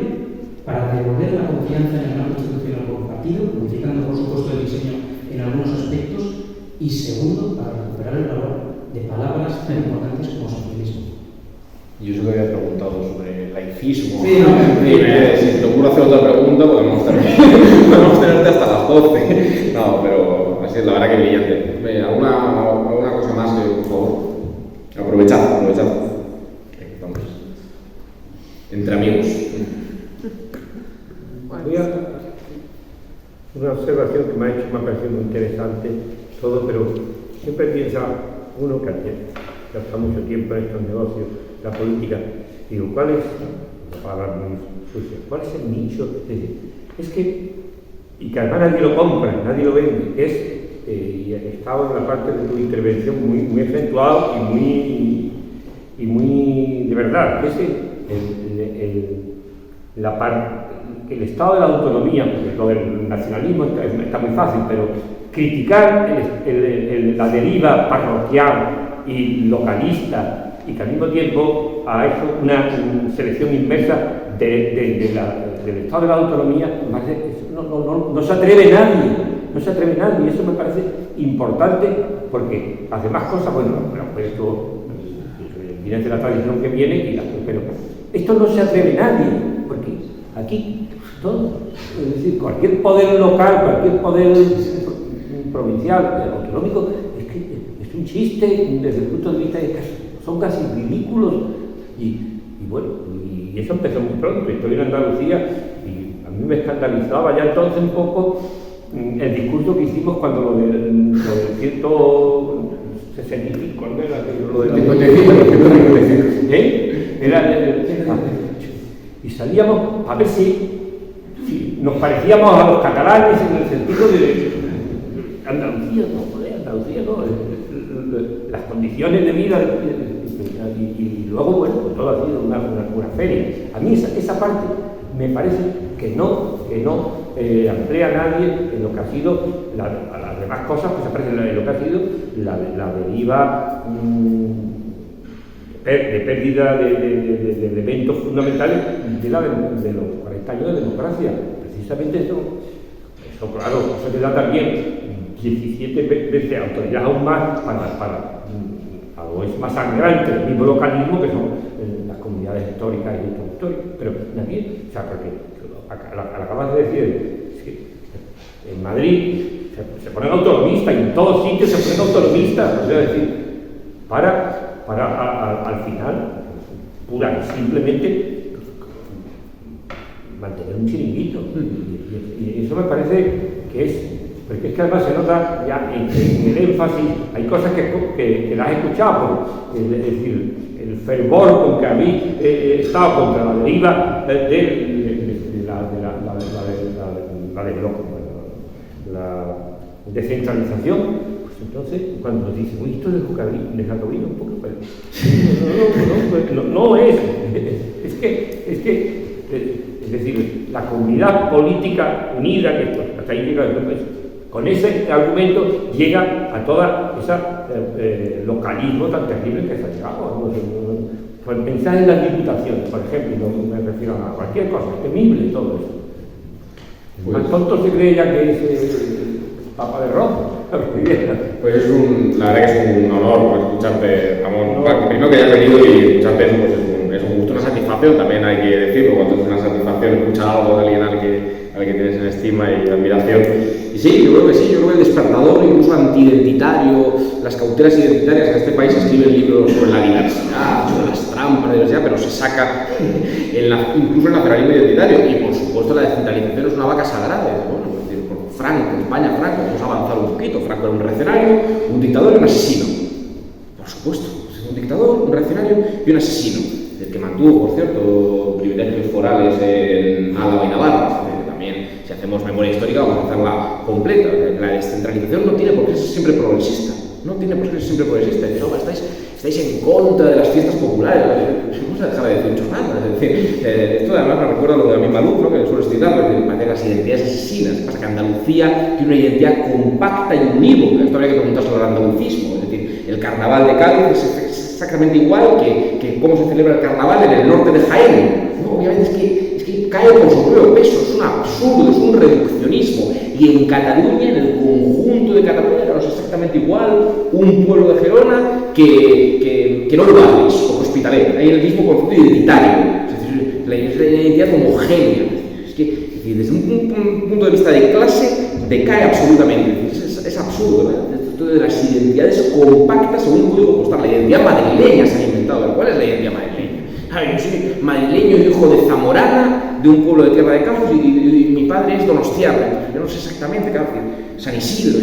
para devolver la confianza en el marco institucional compartido, modificando por supuesto el diseño en algunos aspectos, y segundo, para recuperar el valor de palabras tan importantes como socialismo. Yo sé que había preguntado sobre el laicismo. Sí, si te ocurre hacer otra pregunta, podemos tenerte hasta las 12. No, pero así es, la verdad que brillante. ¿Alguna cosa más, por favor? Aprovechad. Vamos. Entre amigos. Voy a una observación que me ha parecido muy interesante todo, pero siempre piensa uno que está mucho tiempo en estos negocios, la política, digo, ¿cuál es, para hablar muy sucio, cuál es el nicho? Es que, y que además nadie lo compra, nadie lo vende, y estaba en la parte de tu intervención muy acentuado y muy de verdad, es el estado de la autonomía, porque lo del nacionalismo está muy fácil, pero criticar la deriva parroquial y localista, y que al mismo tiempo ha hecho una selección inversa del Estado de la autonomía, no se atreve nadie, y eso me parece importante porque hace más cosas, bueno, pues esto viene de la tradición que viene, pero esto no se atreve nadie, porque aquí todo, es decir, cualquier poder local, cualquier poder provincial, autonómico, es que es un chiste desde el punto de vista de que son casi ridículos, y bueno, y eso empezó muy pronto. Estoy en Andalucía y a mí me escandalizaba ya entonces un poco el discurso que hicimos cuando lo del 165, ¿no? Era lo del 165, y salíamos a ver si nos parecíamos a los catalanes en el sentido de Andalucía, no, las condiciones de vida, y luego, bueno, pues todo ha sido una feria. A mí esa parte me parece que no emplea a nadie en lo que ha sido las demás cosas que se aparecen en lo que ha sido la deriva de pérdida de elementos fundamentales de los 40 años de democracia. Precisamente eso claro, eso te da también 17 veces autoridad aún más para algo es más sangrante el mismo localismo que son las comunidades históricas y históricas, pero nadie, o sea, porque acabas de decir, es que en Madrid se ponen autonomistas y en todos sitios se ponen autonomistas, o sea, es decir, para al final, pura y simplemente mantener un chiringuito, y eso me parece que es. Porque es que además se nota ya en el énfasis, hay cosas que las he escuchado, es decir, el fervor con que habéis estado contra la deriva la descentralización, pues entonces cuando nos dicen, uy, esto es el jacobino un poco, no es decir, la comunidad política unida, que hasta ahí llega, con ese argumento llega a toda esa localismo tan terrible que se ha llegado. Pues pensar en las diputaciones, por ejemplo, no me refiero a cualquier cosa, es temible todo eso. Pues, más tonto se cree ya que es Papa de Roma. Pues la verdad que es un honor escucharte, Ramón. Primero que hayas venido y escucharte pues es un gusto, una satisfacción, también hay que decirlo, cuando es una satisfacción escuchar algo de alguien al que tienes en estima y admiración. Y sí, yo creo que el despertador, incluso antiidentitario, las cautelas identitarias en este país escriben libros sobre la diversidad, sobre las trampas de la diversidad, pero se saca incluso el nacionalismo identitario, y por supuesto la descentralización es una vaca sagrada. Bueno, es decir, por Franco, España, Franco, vamos a avanzar un poquito. Franco era un reaccionario, un dictador y un asesino. Por supuesto, un dictador, un reaccionario y un asesino. El que mantuvo, por cierto, privilegios forales en Álava y Navarra. También, si hacemos memoria histórica, vamos a hacerla completa. La descentralización no tiene por qué ser siempre progresista. No tiene por qué ser siempre progresista. No, estáis en contra de las fiestas populares. Vamos a dejar de decir chorradas. Es decir, esto además me recuerda a lo de Amin Maluf, ¿no? Que suelo citar, porque me parece que las identidades asesinas. Pasa que Andalucía tiene una identidad compacta y unívoca. Esto habría que preguntárselo al andalucismo. Es decir, el carnaval de Cádiz es exactamente igual que cómo se celebra el carnaval en el norte de Jaén. No, obviamente es que cae por su propio peso, es un absurdo, es un reduccionismo. Y en Cataluña, en el conjunto de Cataluña, es exactamente igual un pueblo de Gerona que no Lugares o Hospitalet. Hay el mismo concepto identitario, es decir, la identidad homogénea. Es decir, desde un punto de vista de clase, decae absolutamente. Es absurdo, ¿verdad? De las identidades compactas según un código postal. La identidad madrileña se ha inventado. ¿Cuál es la identidad madrileña? Yo soy madrileño, hijo de Zamorana, de un pueblo de Tierra de Campos, y mi padre es donostiarra. Yo no sé exactamente qué hacer. San Isidro,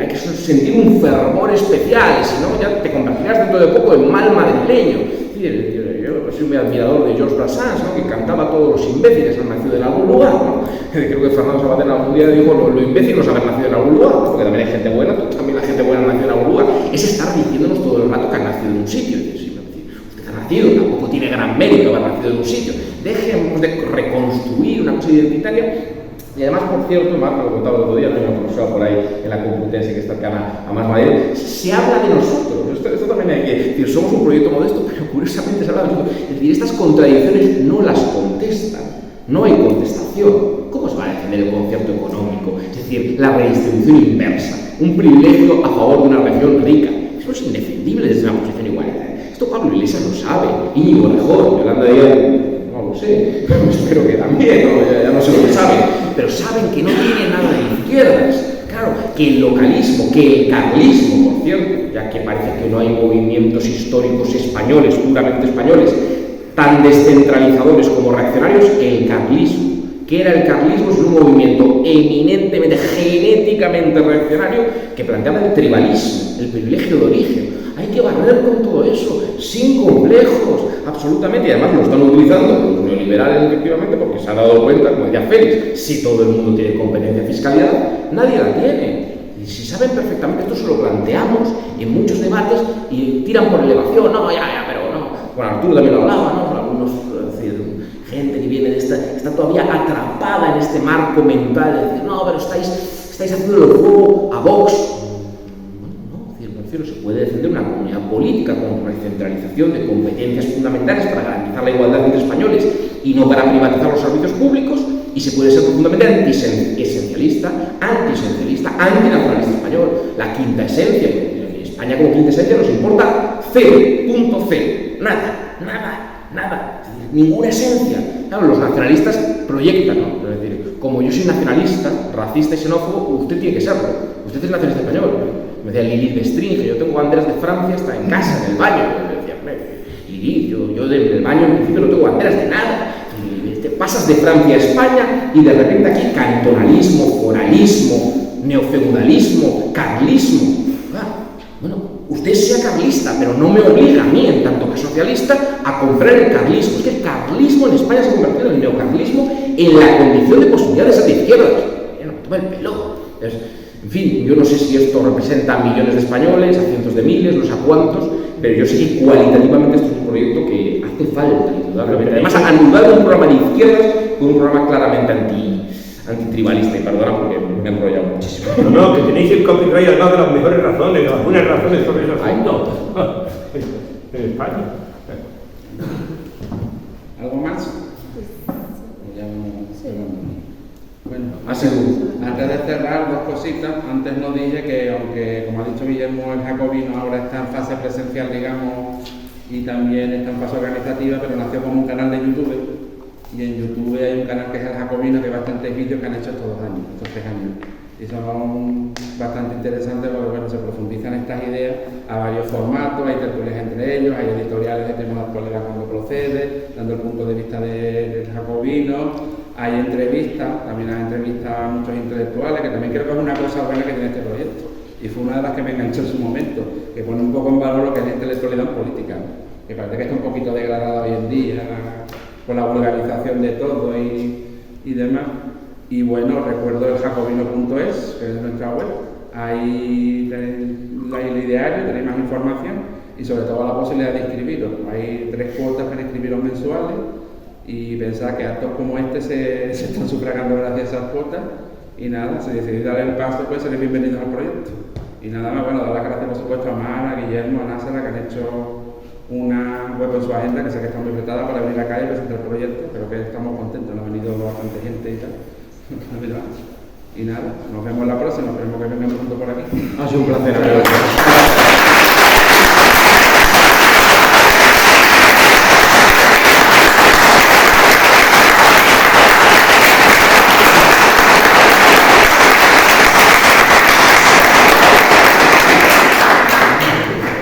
hay que sentir un fervor especial, si no, ya te convertirás dentro de poco en mal madrileño. Yo soy muy admirador de Georges Brassens, ¿no? Que cantaba a todos los imbéciles, han nacido en algún lugar, ¿no? Creo que Fernando Sabater algún día dijo lo imbécil no es haber nacido en algún lugar, porque también hay gente buena, también la gente buena ha nacido en algún lugar. Es estar diciéndonos todo el rato que han nacido en un sitio. Usted ha nacido, tampoco tiene gran mérito haber nacido en un sitio. Dejemos de reconstruir una cosa identitaria Y además, por cierto, Marco lo contaba el otro día, tengo una profesora por ahí en la Complutense que está cercana a Más Madrid, se habla de nosotros. Esto también hay que decir, somos un proyecto modesto, pero curiosamente se habla de nosotros. Es decir, estas contradicciones no las contestan, no hay contestación. ¿Cómo se va a defender el concierto económico? Es decir, la redistribución inversa, un privilegio a favor de una región rica. Eso es indefendible desde una posición igualitaria. Esto Pablo Iglesias lo sabe, Íñigo Rejón, Yolanda Díaz, no lo sé, espero que también, ¿no? Ya no sé lo que saben, pero saben que no tiene nada de izquierdas. Claro, que el localismo, que el carlismo, por cierto, ya que parece que no hay movimientos históricos españoles, puramente españoles, tan descentralizadores como reaccionarios, el carlismo. ¿Qué era el carlismo? Es un movimiento eminentemente, genéticamente reaccionario que planteaba el tribalismo, el privilegio de origen. Hay que barrer con todo eso, sin complejos, absolutamente. Y además lo están utilizando los neoliberales, efectivamente, porque se han dado cuenta, como decía Félix, si todo el mundo tiene competencia de fiscalidad, nadie la tiene. Y si saben perfectamente, esto se lo planteamos en muchos debates y tiran por elevación, no, ya, pero no. Bueno, Arturo también lo hablaba, ¿no? Algunos, es decir, gente que viene de está todavía atrapada en este marco mental, de decir, no, pero estáis haciendo el juego a Vox. Se puede defender una comunidad política con recentralización de competencias fundamentales para garantizar la igualdad entre españoles y no para privatizar los servicios públicos, y se puede ser profundamente antiesencialista, antinacionalista español, la quinta esencia. España como quinta esencia nos importa cero, nada, ninguna esencia. Claro, los nacionalistas proyectan, ¿no? Es decir, como yo soy nacionalista, racista y xenófobo, usted tiene que serlo, usted es nacionalista español. Me decía Lilith de Stringe, yo tengo banderas de Francia hasta en casa, en el baño. Me decía, Lilith, yo del baño en principio no tengo banderas de nada. Y pasas de Francia a España y de repente aquí cantonalismo, foralismo, neofeudalismo, carlismo. Bueno, usted sea carlista, pero no me obliga a mí, en tanto que socialista, a comprar el carlismo. Es que el carlismo en España se ha convertido en el neocarlismo en la condición de posibilidad de ser de izquierdas. No, toma el pelo. En fin, yo no sé si esto representa a millones de españoles, a cientos de miles, no sé a cuántos, pero yo sé que cualitativamente esto es un proyecto que hace falta, indudablemente. Además, anudar un programa de izquierdas con un programa claramente antitribalista, y perdona porque me he enrollado muchísimo. No, que tenéis el copyright al lado de las mejores razones, de algunas razones sobre esos asuntos. En España. ¿Algo más? Bueno, antes de cerrar, dos cositas. Antes nos dije que, aunque, como ha dicho Guillermo, el Jacobino ahora está en fase presencial, digamos, y también está en fase organizativa, pero nació como un canal de YouTube. Y en YouTube hay un canal que es el Jacobino, que hay bastantes vídeos que han hecho estos 2 años, estos 3 años. Y son bastante interesantes porque, bueno, se profundizan estas ideas a varios formatos, hay tertulias entre ellos, hay editoriales de temas de actualidad cuando procede, dando el punto de vista del Jacobino. Hay entrevistas, también hay entrevistas a muchos intelectuales, que también creo que es una cosa buena que tiene este proyecto. Y fue una de las que me enganchó en su momento, que pone un poco en valor lo que es la intelectualidad política, que parece que está un poquito degradada hoy en día, con la vulgarización de todo y demás. Y bueno, recuerdo el jacobino.es, que es nuestra web. Ahí tenéis el ideario, tenéis más información y sobre todo la posibilidad de inscribiros. Hay 3 cuotas para inscribiros mensuales. Y pensar que actos como este se están sufragando gracias a esas cuotas, y nada, si decidís dar el paso, pues seréis bienvenidos al proyecto. Y nada más, bueno, dar las gracias por supuesto a Mar, a Guillermo, a Násara, que han hecho una web en su agenda, que sé que está muy apretada para venir acá y presentar el proyecto, pero que estamos contentos, nos ha venido bastante gente y tal. Y nada, nos vemos la próxima, esperemos que vengan pronto por aquí. Ha sido un placer.